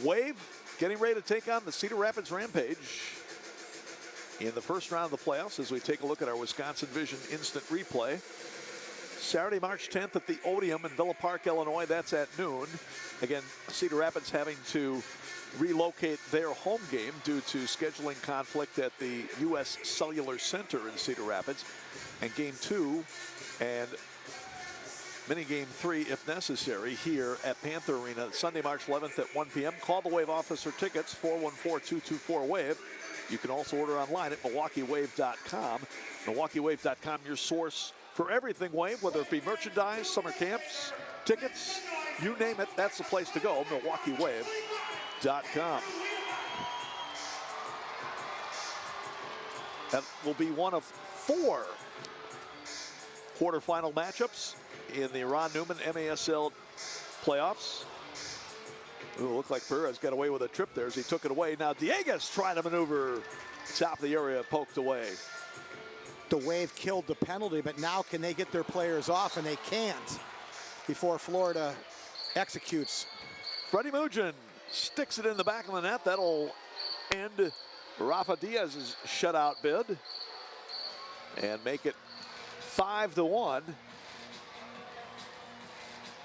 Wave getting ready to take on the Cedar Rapids Rampage in the first round of the playoffs as we take a look at our Wisconsin Vision instant replay. Saturday, March 10th at the Odeum in Villa Park, Illinois. That's at noon. Again, Cedar Rapids having to relocate their home game due to scheduling conflict at the U.S. Cellular Center in Cedar Rapids. And game 2 and mini game 3, if necessary, here at Panther Arena, Sunday, March 11th at 1 p.m. Call the Wave office for tickets, 414-224-WAVE. You can also order online at MilwaukeeWave.com. MilwaukeeWave.com, your source for everything Wave, whether it be merchandise, summer camps, tickets, you name it, that's the place to go, MilwaukeeWave.com. That will be one of 4 quarterfinal matchups in the Ron Newman MASL playoffs. Ooh, looked like Perez got away with a trip there as he took it away. Now Dieguez trying to maneuver top of the area, poked away. The Wave killed the penalty, but now can they get their players off? And they can't before Florida executes. Freddie Mugen sticks it in the back of the net. That'll end Rafa Diaz's shutout bid and make it 5-1.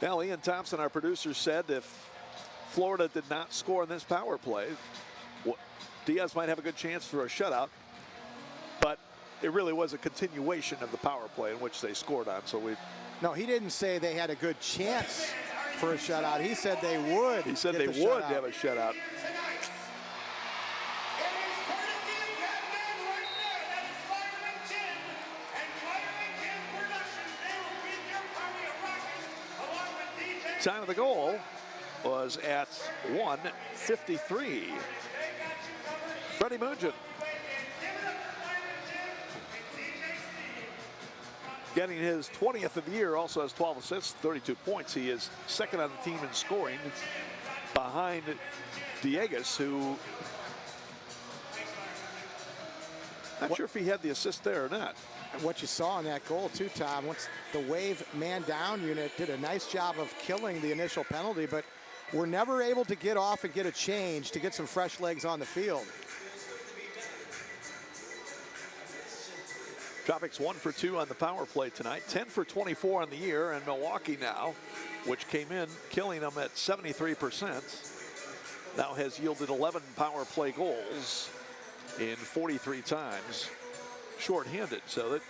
Now, Ian Thompson, our producer, said if Florida did not score in this power play, Diaz might have a good chance for a shutout. But it really was a continuation of the power play in which they scored on. So No, he didn't say they had a good chance for a shutout. He said they would. He said they would have a shutout. Time of the goal was at 1:53. Freddie Mugen getting his 20th of the year, also has 12 assists, 32 points. He is second on the team in scoring behind Dieguez, who not sure if he had the assist there or not. And what you saw in that goal too, Tom, once the Wave man down unit did a nice job of killing the initial penalty, but were never able to get off and get a change to get some fresh legs on the field. Tropics 1 for 2 on the power play tonight, 10 for 24 on the year, and Milwaukee now, which came in killing them at 73%, now has yielded 11 power play goals in 43 times shorthanded. So that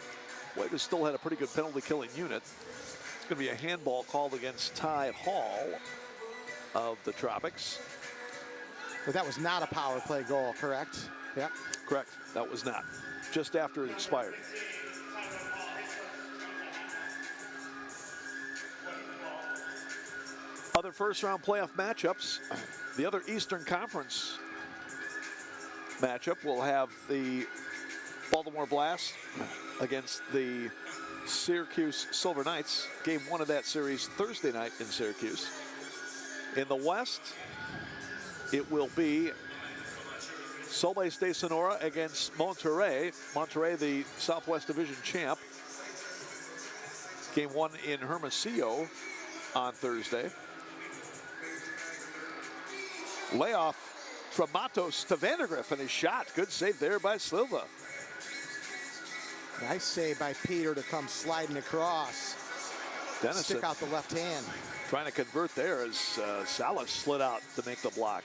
Wave has still had a pretty good penalty killing unit. It's going to be a handball called against Ty Hall of the Tropics. But that was not a power play goal, correct? Yep. Correct. That was not. Just after it expired. Other first-round playoff matchups. The other Eastern Conference matchup will have the Baltimore Blast against the Syracuse Silver Knights. Game 1 of that series Thursday night in Syracuse. In the West, it will be Soles de Sonora against Monterrey. Monterrey, the Southwest Division champ. Game 1 in Hermosillo on Thursday. Layoff from Matos to Vandergriff, and his shot. Good save there by Silva. Nice save by Peter to come sliding across. Dennison stick out the left hand. Trying to convert there as Salas slid out to make the block.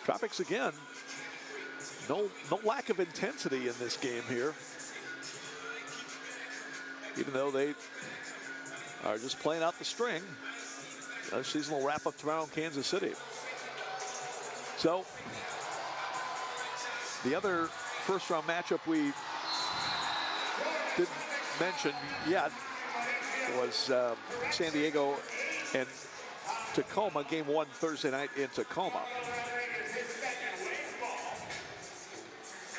Tropics again. No lack of intensity in this game here. Even though they are just playing out the string. The season will wrap up tomorrow in Kansas City. So, the other first-round matchup we didn't mention yet was San Diego and Tacoma, game 1 Thursday night in Tacoma.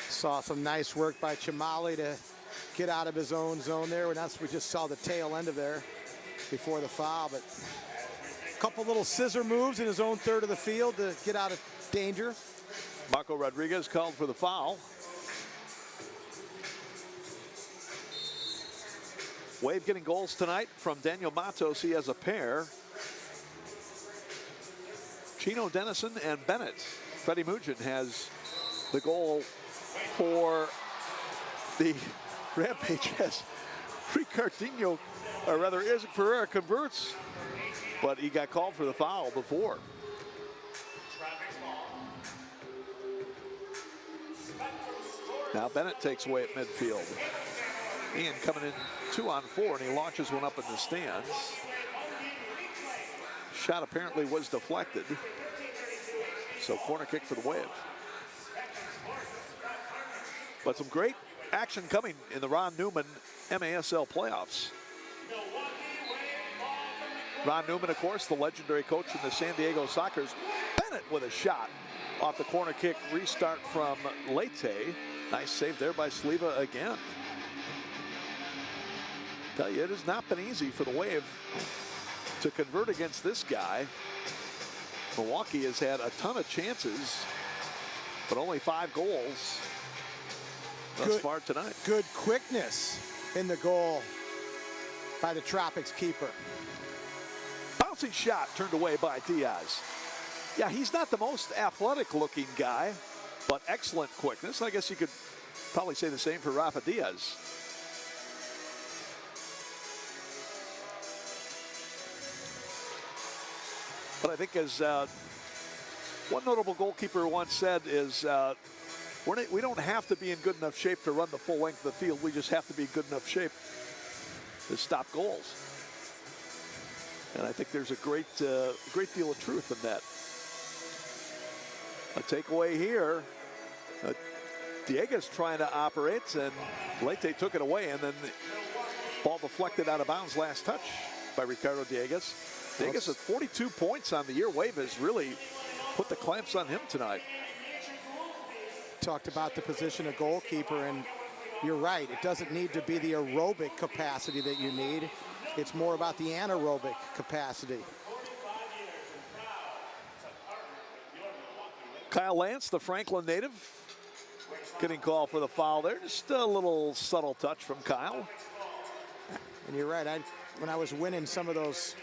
Saw some nice work by Chamali to get out of his own zone there. And we just saw the tail end of there before the foul. But a couple little scissor moves in his own third of the field to get out of danger. Marco Rodriguez called for the foul. Wave getting goals tonight from Daniel Matos. He has a pair. Chino Dennison and Bennett. Freddie Mugin has the goal for the Rampage as Ricardinho, or rather Isaac Pereira converts, but he got called for the foul before. Now Bennett takes away at midfield. Ian coming in 2-on-4, and he launches one up in the stands. Shot apparently was deflected. So corner kick for the Wave. But some great action coming in the Ron Newman MASL playoffs. Ron Newman, of course, the legendary coach in the San Diego Sockers. Bennett with a shot off the corner kick. Restart from Leite. Nice save there by Sliva again. Tell you, it has not been easy for the Wave to convert against this guy. Milwaukee has had a ton of chances, but only 5 goals thus far tonight. Good quickness in the goal by the Tropics keeper. Bouncing shot turned away by Diaz. Yeah, he's not the most athletic looking guy, but excellent quickness. I guess you could probably say the same for Rafa Diaz. But I think, as one notable goalkeeper once said, is we don't have to be in good enough shape to run the full length of the field. We just have to be in good enough shape to stop goals. And I think there's a great deal of truth in that. A takeaway here. Dieguez trying to operate, and Leite took it away, and then the ball deflected out of bounds. Last touch by Ricardo Dieguez. Dieguez has 42 points on the year. Wave has really put the clamps on him tonight. Talked about the position of goalkeeper, and you're right. It doesn't need to be the aerobic capacity that you need. It's more about the anaerobic capacity. Kyle Lance, the Franklin native, getting called for the foul there. Just a little subtle touch from Kyle. And you're right. When I was winning some of those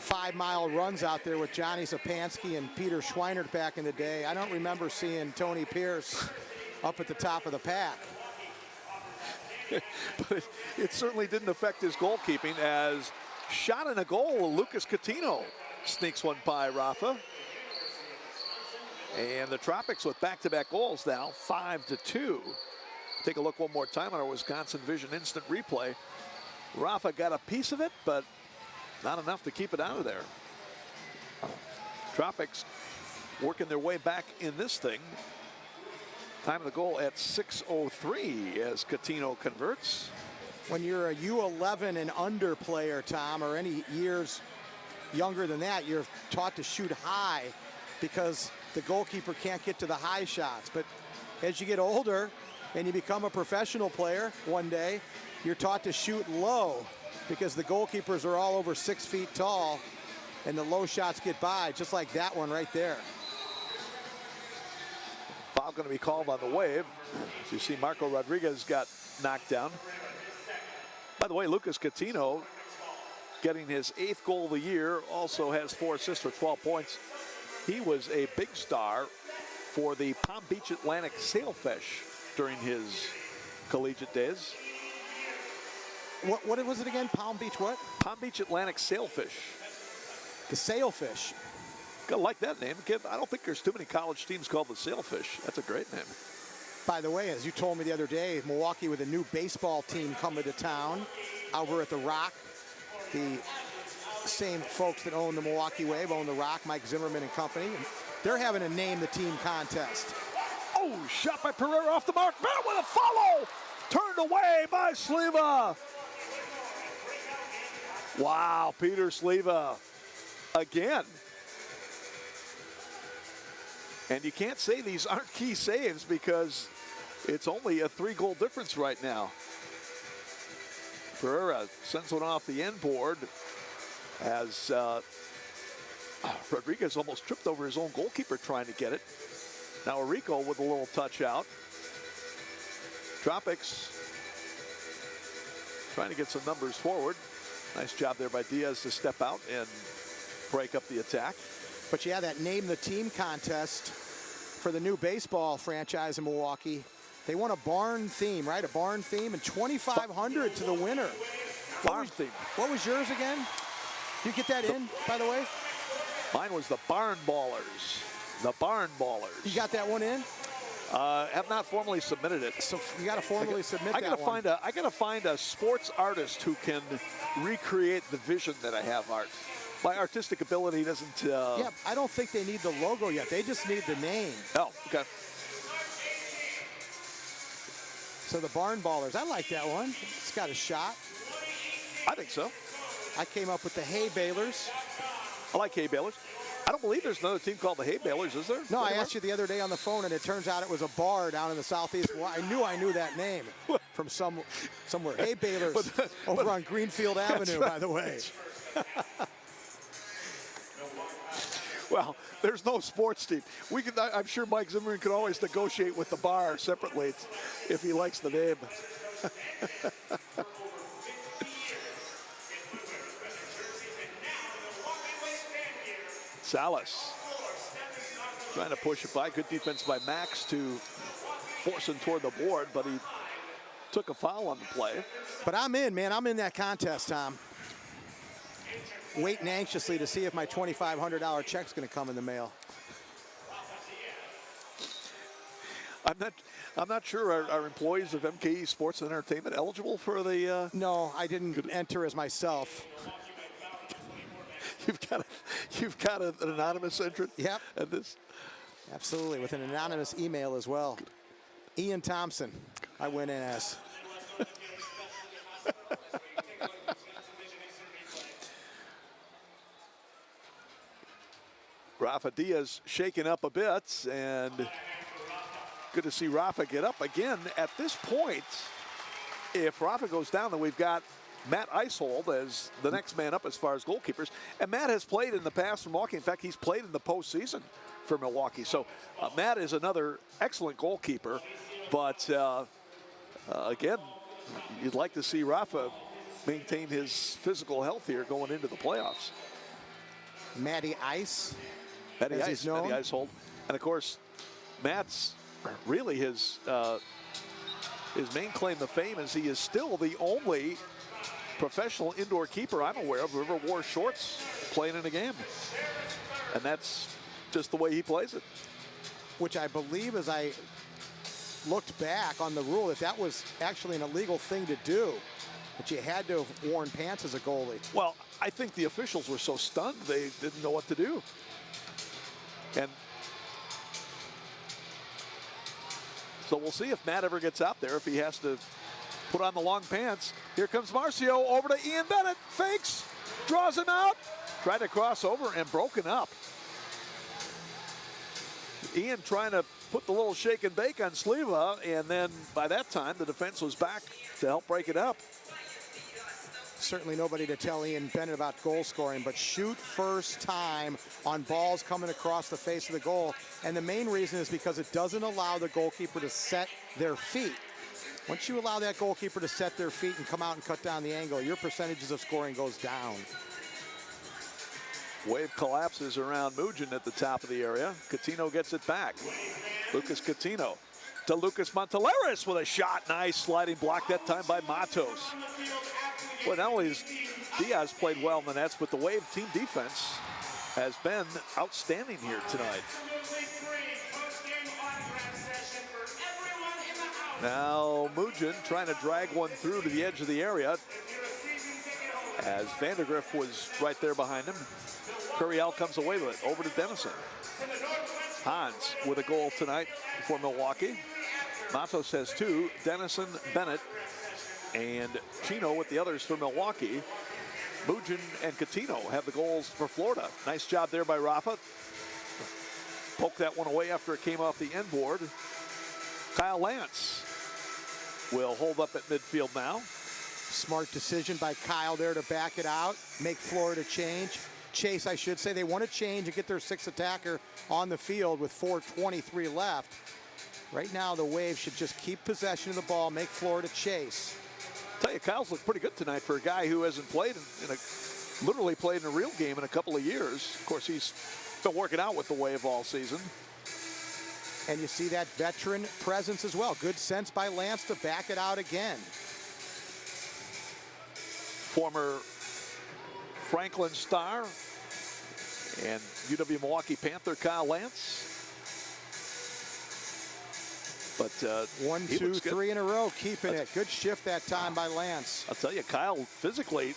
5-mile runs out there with Johnny Zapansky and Peter Schweinert back in the day, I don't remember seeing Tony Pierce up at the top of the pack. But it certainly didn't affect his goalkeeping, as shot in a goal, Lucas Coutinho sneaks one by Rafa. And the Tropics with back-to-back goals now, 5-2. Take a look one more time on our Wisconsin Vision instant replay. Rafa got a piece of it, but not enough to keep it out of there. Tropics working their way back in this thing. Time of the goal at 6:03 as Coutinho converts. When you're a U11 and under player, Tom, or any years younger than that, you're taught to shoot high because the goalkeeper can't get to the high shots. But as you get older, and you become a professional player one day, you're taught to shoot low because the goalkeepers are all over 6 feet tall and the low shots get by, just like that one right there. Foul going to be called on the Wave. As you see, Marco Rodriguez got knocked down. By the way, Lucas Coutinho getting his 8th goal of the year, also has 4 assists for 12 points. He was a big star for the Palm Beach Atlantic Sailfish during his collegiate days. What was it again? Palm Beach what? Palm Beach Atlantic Sailfish. The Sailfish. Gotta like that name. I don't think there's too many college teams called the Sailfish. That's a great name. By the way, as you told me the other day, Milwaukee with a new baseball team coming to town over at the Rock. The same folks that own the Milwaukee Wave own the Rock, Mike Zimmerman and company. And they're having a name the team contest. Oh, shot by Pereira off the mark. Bennett with a follow. Turned away by Sleva. Wow, Peter Sleva again. And you can't say these aren't key saves because it's only a 3-goal difference right now. Pereira sends one off the end board as Rodriguez almost tripped over his own goalkeeper trying to get it. Now Arico with a little touch out. Tropics trying to get some numbers forward. Nice job there by Diaz to step out and break up the attack. But yeah, that name the team contest for the new baseball franchise in Milwaukee. They won a barn theme, right? A barn theme, and $2,500 to the winner. Barn theme. What was yours again? Did you get that in, by the way? Mine was the Barn Ballers. The Barn Ballers. You got that one in? Have not formally submitted it. So you got to formally submit that one. I gotta find a sports artist who can recreate the vision that I have, Art. My artistic ability doesn't. Yeah, I don't think they need the logo yet. They just need the name. Oh, okay. So the Barn Ballers, I like that one. It's got a shot. I think so. I came up with the Hay Balers. I like Hay Balers. I don't believe there's another team called the Hay Balers, is there? No, I asked you the other day on the phone, and it turns out it was a bar down in the southeast. Well, I knew that name from somewhere. Hay Balers over on Greenfield Avenue, by the way. Well, there's no sports team. I'm sure Mike Zimmerman could always negotiate with the bar separately if he likes the name. Salas trying to push it by. Good defense by Max to force him toward the board, but he took a foul on the play. But I'm in, man. I'm in that contest, Tom. Waiting anxiously to see if my $2,500 check's going to come in the mail. I'm not sure. Are employees of MKE Sports and Entertainment eligible for the? No, I didn't enter as myself. You've got an anonymous entrant. Yep. At this. Absolutely, with an anonymous email as well. Ian Thompson, I went in as. Rafa Diaz shaking up a bit, and good to see Rafa get up again. At this point, if Rafa goes down, then we've got Matt Icehold as the next man up as far as goalkeepers. And Matt has played in the past for Milwaukee. In fact, he's played in the postseason for Milwaukee. So Matt is another excellent goalkeeper. But again, you'd like to see Rafa maintain his physical health here going into the playoffs. Matty Ice. Matty Icehold. And of course, Matt's really his main claim to fame is he is still the only professional indoor keeper I'm aware of who ever wore shorts playing in a game. And that's just the way he plays it. Which I believe, as I looked back on the rule, that was actually an illegal thing to do. That you had to have worn pants as a goalie. Well, I think the officials were so stunned they didn't know what to do. And so we'll see if Matt ever gets out there, if he has to put on the long pants. Here comes Marcio over to Ian Bennett. Fakes, draws him out. Tried to cross over and broken up. Ian trying to put the little shake and bake on Sleva, and then by that time, the defense was back to help break it up. Certainly nobody to tell Ian Bennett about goal scoring, but shoot first time on balls coming across the face of the goal. And the main reason is because it doesn't allow the goalkeeper to set their feet. Once you allow that goalkeeper to set their feet and come out and cut down the angle, your percentages of scoring goes down. Wave collapses around Mugin at the top of the area. Coutinho gets it back. Lucas Coutinho to Lucas Monteleris with a shot. Nice sliding block that time by Matos. Well, not only has Diaz played well in the nets, but the Wave team defense has been outstanding here tonight. Now Mugin trying to drag one through to the edge of the area as Vandergriff was right there behind him. Curiel comes away with it, over to Dennison. Hans with a goal tonight for Milwaukee. Matos has 2, Dennison, Bennett, and Chino with the others for Milwaukee. Mugin and Coutinho have the goals for Florida. Nice job there by Rafa. Poke that one away after it came off the end board. Kyle Lance will hold up at midfield now. Smart decision by Kyle there to back it out, make Florida chase, I should say. They want to change and get their 6th attacker on the field with 4:23 left. Right now, the Wave should just keep possession of the ball, make Florida chase. Tell you, Kyle's looked pretty good tonight for a guy who hasn't played literally played in a real game in a couple of years. Of course, he's been working out with the Wave all season. And you see that veteran presence as well. Good sense by Lance to back it out again. Former Franklin star and UW Milwaukee Panther Kyle Lance. But 1, 2, 3 in a row, keeping it. Good shift that time by Lance. I'll tell you, Kyle physically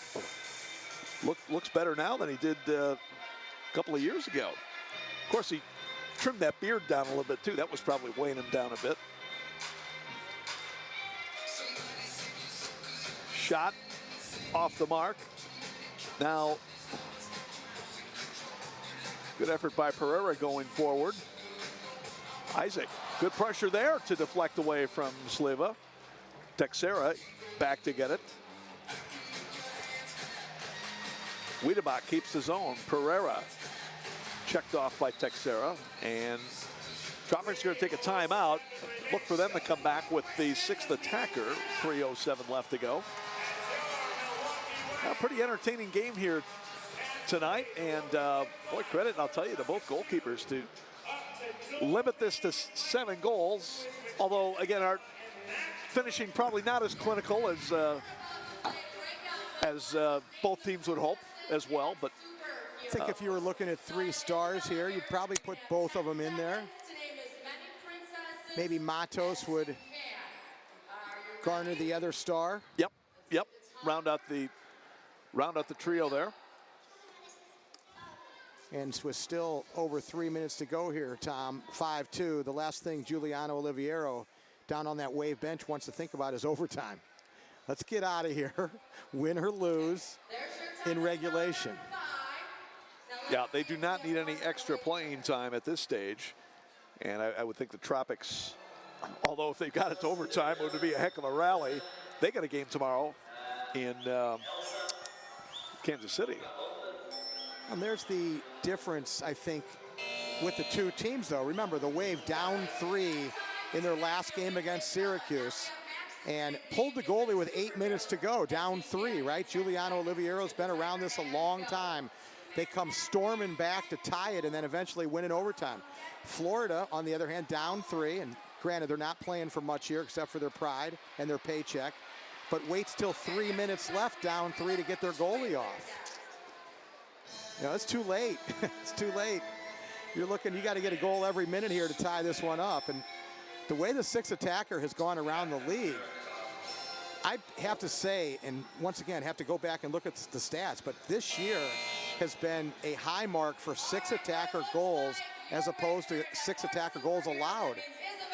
looks better now than he did a couple of years ago. Of course, he trimmed that beard down a little bit too. That was probably weighing him down a bit. Shot off the mark. Now, good effort by Pereira going forward. Isaac, good pressure there to deflect away from Sleva. Texera back to get it. Wiedebach keeps his own. Pereira checked off by Texera. And Tropics going to take a timeout. Look for them to come back with the 6th attacker. 3:07 left to go. A pretty entertaining game here tonight. And boy, credit, I'll tell you, to both goalkeepers to limit this to 7 goals. Although, again, our finishing probably not as clinical as both teams would hope as well. But I think if you were looking at 3 stars here, you'd probably put both of them in there. Maybe Matos would garner the other star. Yep. Round out the trio there. And with still over 3 minutes to go here, Tom, 5-2. The last thing Giuliano Oliviero down on that Wave bench wants to think about is overtime. Let's get out of here, win or lose in regulation. Yeah, they do not need any extra playing time at this stage. And I would think the Tropics, although if they got it to overtime, it would be a heck of a rally. They got a game tomorrow in Kansas City. And there's the difference, I think, with the 2 teams, though. Remember, the Wave down 3 in their last game against Syracuse and pulled the goalie with 8 minutes to go, down 3, right? Giuliano Oliviero's been around this a long time. They come storming back to tie it and then eventually win in overtime. Florida, on the other hand, down 3, and granted, they're not playing for much here except for their pride and their paycheck, but waits till 3 minutes left, down 3, to get their goalie off. You know, it's too late. It's too late. You're looking, you got to get a goal every minute here to tie this one up. And the way the 6th attacker has gone around the league, I have to say, and once again, have to go back and look at the stats, but this year has been a high mark for 6 attacker goals as opposed to 6 attacker goals allowed.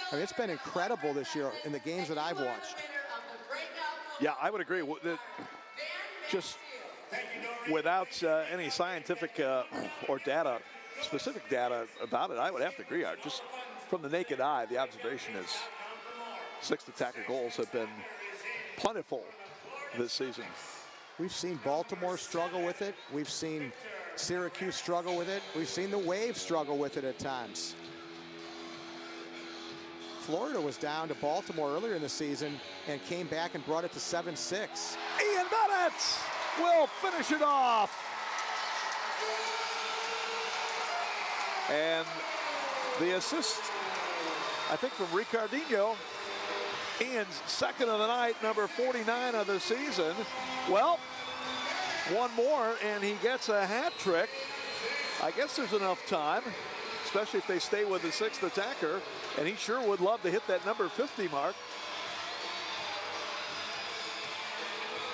I mean, it's been incredible this year in the games that I've watched. Yeah, I would agree. Just without any scientific or specific data about it, I would have to agree. Just from the naked eye, the observation is 6th attacker goals have been plentiful this season. We've seen Baltimore struggle with it. We've seen Syracuse struggle with it. We've seen the Wave struggle with it at times. Florida was down to Baltimore earlier in the season and came back and brought it to 7-6. Ian Bennett will finish it off. And the assist, I think, from Ricardinho. Ian's second of the night, number 49 of the season. Well, one more and he gets a hat trick. I guess there's enough time, especially if they stay with the 6th attacker, and he sure would love to hit that number 50 mark.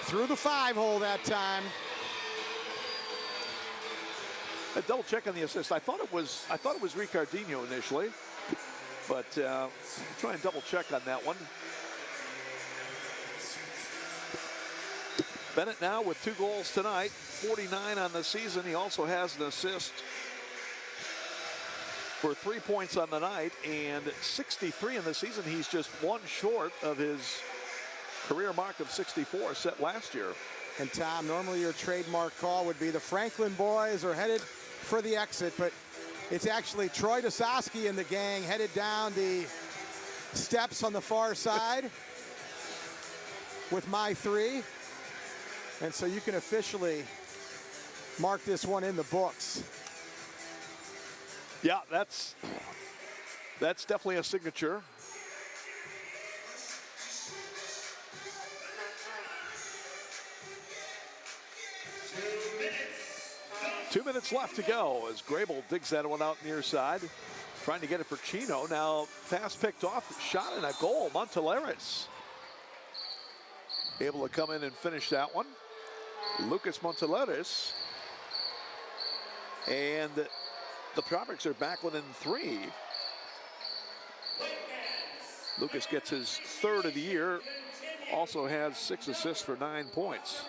Through the 5-hole that time. A double check on the assist. I thought it was Ricardinho initially, but try and double check on that one. Bennett now with 2 goals tonight, 49 on the season. He also has an assist for 3 points on the night and 63 in the season. He's just 1 short of his career mark of 64 set last year. And Tom, normally your trademark call would be the Franklin boys are headed for the exit, but it's actually Troy Dosowski and the gang headed down the steps on the far side with my 3. And so you can officially mark this one in the books. Yeah, that's definitely a signature. Two minutes left to go as Grable digs that one out near side. Trying to get it for Chino. Now pass picked off, shot and a goal. Monteleris able to come in and finish that one. Lucas Monteleris. And the Tropics are back within 3. Lucas gets his 3rd of the year. Also has 6 assists for 9 points.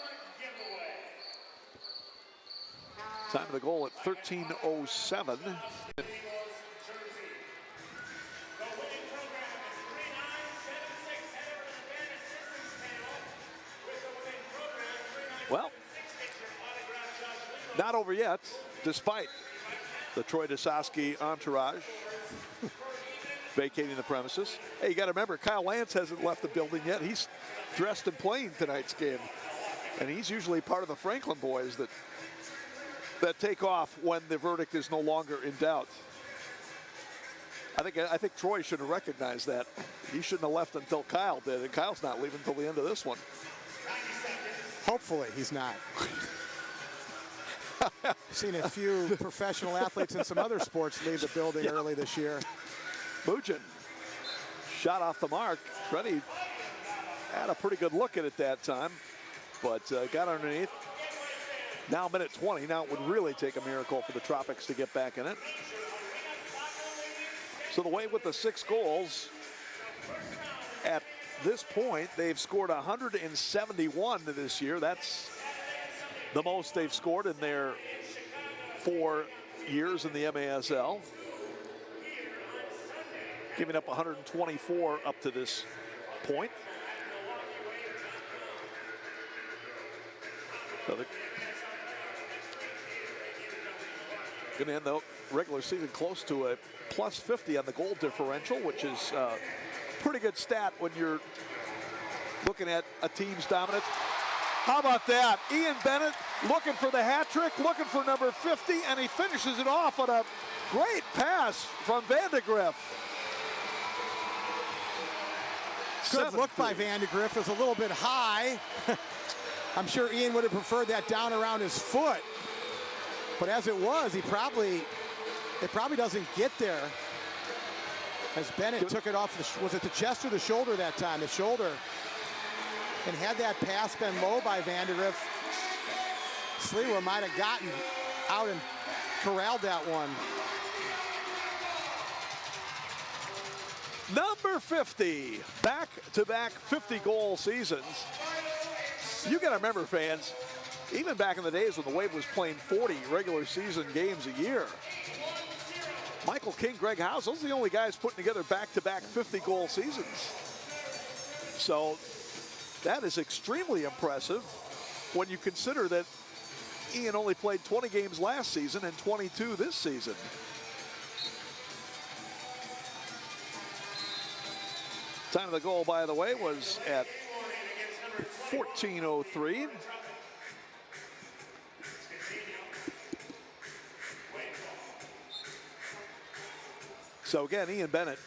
Time of the goal at 13:07. Well, not over yet, despite the Troy Dosowski entourage vacating the premises. Hey, you got to remember, Kyle Lance hasn't left the building yet. He's dressed and playing tonight's game. And he's usually part of the Franklin boys that take off when the verdict is no longer in doubt. I think Troy should have recognized that. He shouldn't have left until Kyle did, and Kyle's not leaving until the end of this one. Hopefully he's not. Seen a few professional athletes in some other sports leave the building early this year. Mugin shot off the mark. Freddie had a pretty good look at it that time, but got underneath. Now minute 20. Now it would really take a miracle for the Tropics to get back in it. So the Wave with the 6 goals. At this point, they've scored 171 this year. That's the most they've scored in their 4 years in the MASL. Giving up 124 up to this point. So they're going to end the regular season close to a plus 50 on the goal differential, which is a pretty good stat when you're looking at a team's dominance. How about that? Ian Bennett looking for the hat trick, looking for number 50, and he finishes it off on a great pass from Vandegrift. Good look by Vandegrift. It was a little bit high. I'm sure Ian would have preferred that down around his foot. But as it was, it probably doesn't get there. As Bennett took it off, was it the chest or the shoulder that time? The shoulder. And had that pass been low by Vandegrift, Slewa might have gotten out and corralled that one. Number 50, back-to-back 50-goal seasons. You got to remember, fans, even back in the days when the Wave was playing 40 regular season games a year, Michael King, Greg House, those are the only guys putting together back-to-back 50-goal seasons. So that is extremely impressive when you consider that Ian only played 20 games last season and 22 this season. Time of the goal, by the way, was at 14:03. So again, Ian Bennett,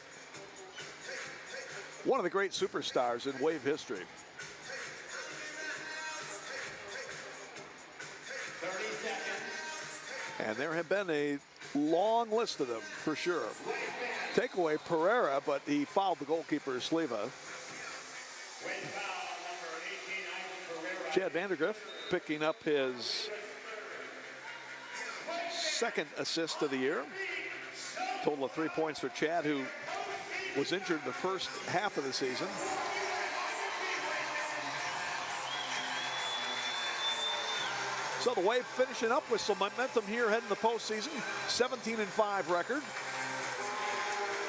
one of the great superstars in Wave history. 30 seconds. And there have been a long list of them for sure. Takeaway Pereira, but he fouled the goalkeeper, Sleva. Chad Vandergriff picking up his second assist of the year. Total of 3 points for Chad, who was injured the first half of the season. So the Wave finishing up with some momentum here heading the postseason. 17-5 record.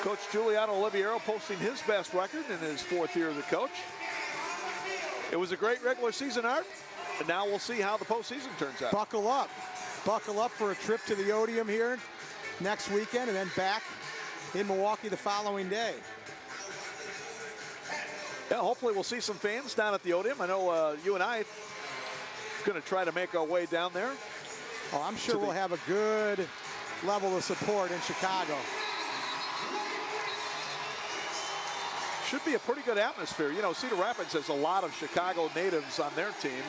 Coach Giuliano Oliviero posting his best record in his 4th year as a coach. It was a great regular season, Art, and now we'll see how the postseason turns out. Buckle up. Buckle up for a trip to the Odeum here next weekend and then back in Milwaukee the following day. Yeah, hopefully we'll see some fans down at the Odeum. I know you and I are going to try to make our way down there. Oh, I'm sure we'll have a good level of support in Chicago. Should be a pretty good atmosphere. You know, Cedar Rapids has a lot of Chicago natives on their team,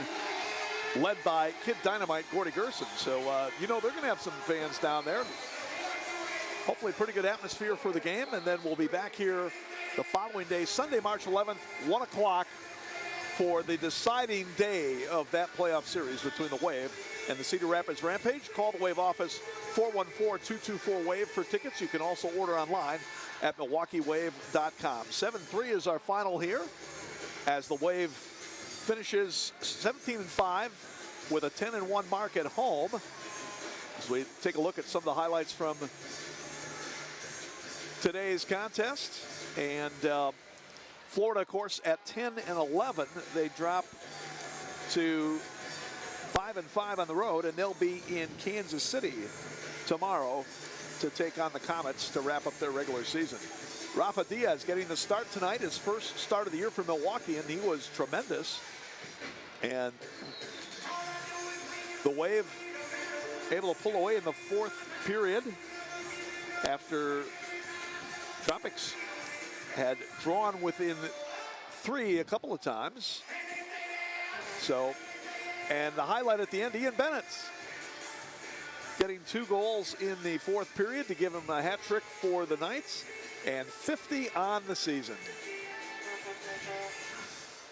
led by Kid Dynamite Gordy Gerson. So, you know, they're going to have some fans down there. Hopefully pretty good atmosphere for the game, and then we'll be back here the following day, Sunday, March 11th, 1 o'clock, for the deciding day of that playoff series between the Wave and the Cedar Rapids Rampage. Call the Wave office, 414-224-WAVE for tickets. You can also order online at MilwaukeeWave.com. 7-3 is our final here as the Wave finishes 17-5 with a 10-1 mark at home. As we take a look at some of the highlights from today's contest. And Florida, of course, at 10-11, they drop to 5-5 on the road, and they'll be in Kansas City tomorrow to take on the Comets to wrap up their regular season. Rafa Diaz getting the start tonight, his first start of the year for Milwaukee, and he was tremendous. And the Wave able to pull away in the 4th period after Tropics had drawn within 3 a couple of times. So, and the highlight at the end, Ian Bennett getting 2 goals in the 4th period to give him a hat trick for the Knights, and 50 on the season.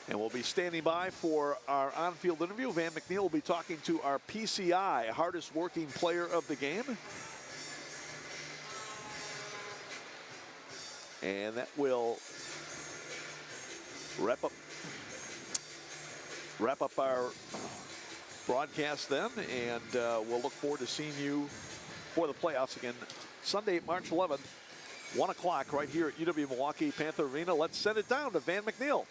And we'll be standing by for our on-field interview. Van McNeil will be talking to our PCI, hardest working player of the game. And that will wrap up our broadcast then, and we'll look forward to seeing you for the playoffs again Sunday, March 11th, 1 o'clock right here at UW Milwaukee Panther Arena. Let's send it down to Van McNeil.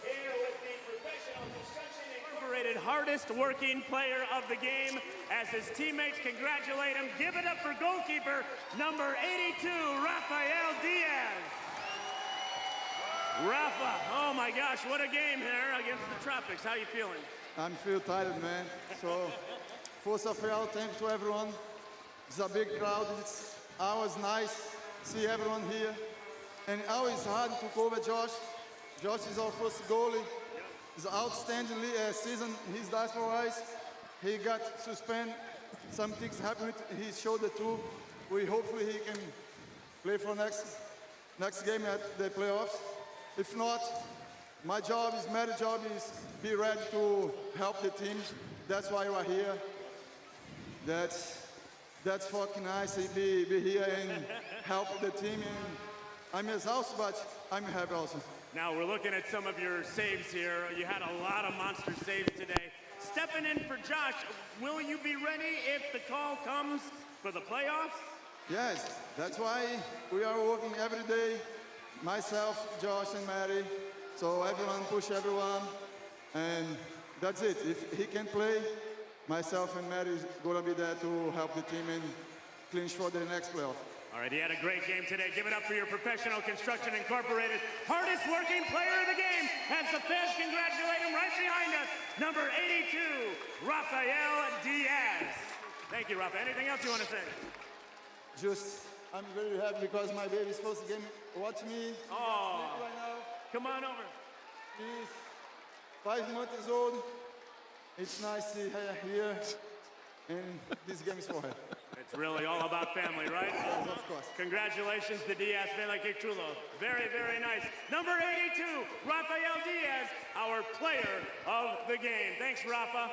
Here with the Professional Construction Incorporated hardest working player of the game, as his teammates congratulate him. Give it up for goalkeeper number 82, Rafael Diaz. Rafa, oh my gosh, what a game here against the Tropics. How are you feeling? I'm feel tired, man. So, first of all, thank you to everyone. It's a big crowd. It's always nice to see everyone here. And always hard to cover Josh. Josh is our first goalie. It's an outstanding season. He's done for us. He got suspended. Some things happened with his shoulder too. Hopefully he can play for next game at the playoffs. If not, my job is be ready to help the team. That's why we're here. That's fucking nice to be here and help the team. And I'm exhausted, but I'm happy also. Now we're looking at some of your saves here. You had a lot of monster saves today. stepping in for Josh. Will you be ready if the call comes for the playoffs? Yes, that's why we are working every day, myself, Josh, and Mary. So everyone push everyone, and that's it. If he can play, myself and Mary is gonna be there to help the team and clinch for the next playoff. All right, he had a great game today. Give it up for your Professional Construction Incorporated hardest working player of the game as the fans congratulate him right behind us, number 82, Rafael Diaz. Thank you, Rafa. Anything else you want to say? Just, I'm very happy because my baby's supposed to watch me right now. Come on over. She's 5 months old. It's nice to see her here, and this game is for her. It's really all about family, right? Yes, of course. Congratulations to Diaz Vela que chulo. Very, very nice. Number 82, Rafael Diaz, our player of the game. Thanks, Rafa.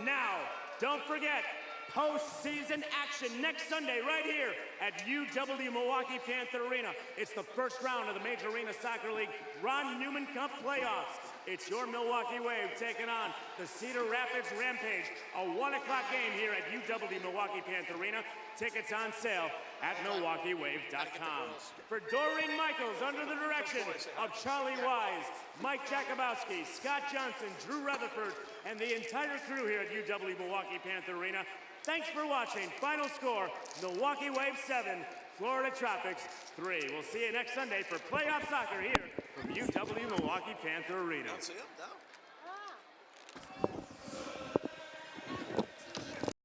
Now, don't forget, postseason action next Sunday right here at UW Milwaukee Panther Arena. It's the first round of the Major Arena Soccer League Ron Newman Cup playoffs. It's your Milwaukee Wave taking on the Cedar Rapids Rampage, a 1 o'clock game here at UW Milwaukee Panther Arena. Tickets on sale at MilwaukeeWave.com. For Doreen Michaels, under the direction of Charlie Wise, Mike Jakubowski, Scott Johnson, Drew Rutherford, and the entire crew here at UW Milwaukee Panther Arena, thanks for watching. Final score, Milwaukee Wave 7, Florida Tropics 3. We'll see you next Sunday for playoff soccer here from UW Milwaukee Panther Arena. That's it, no?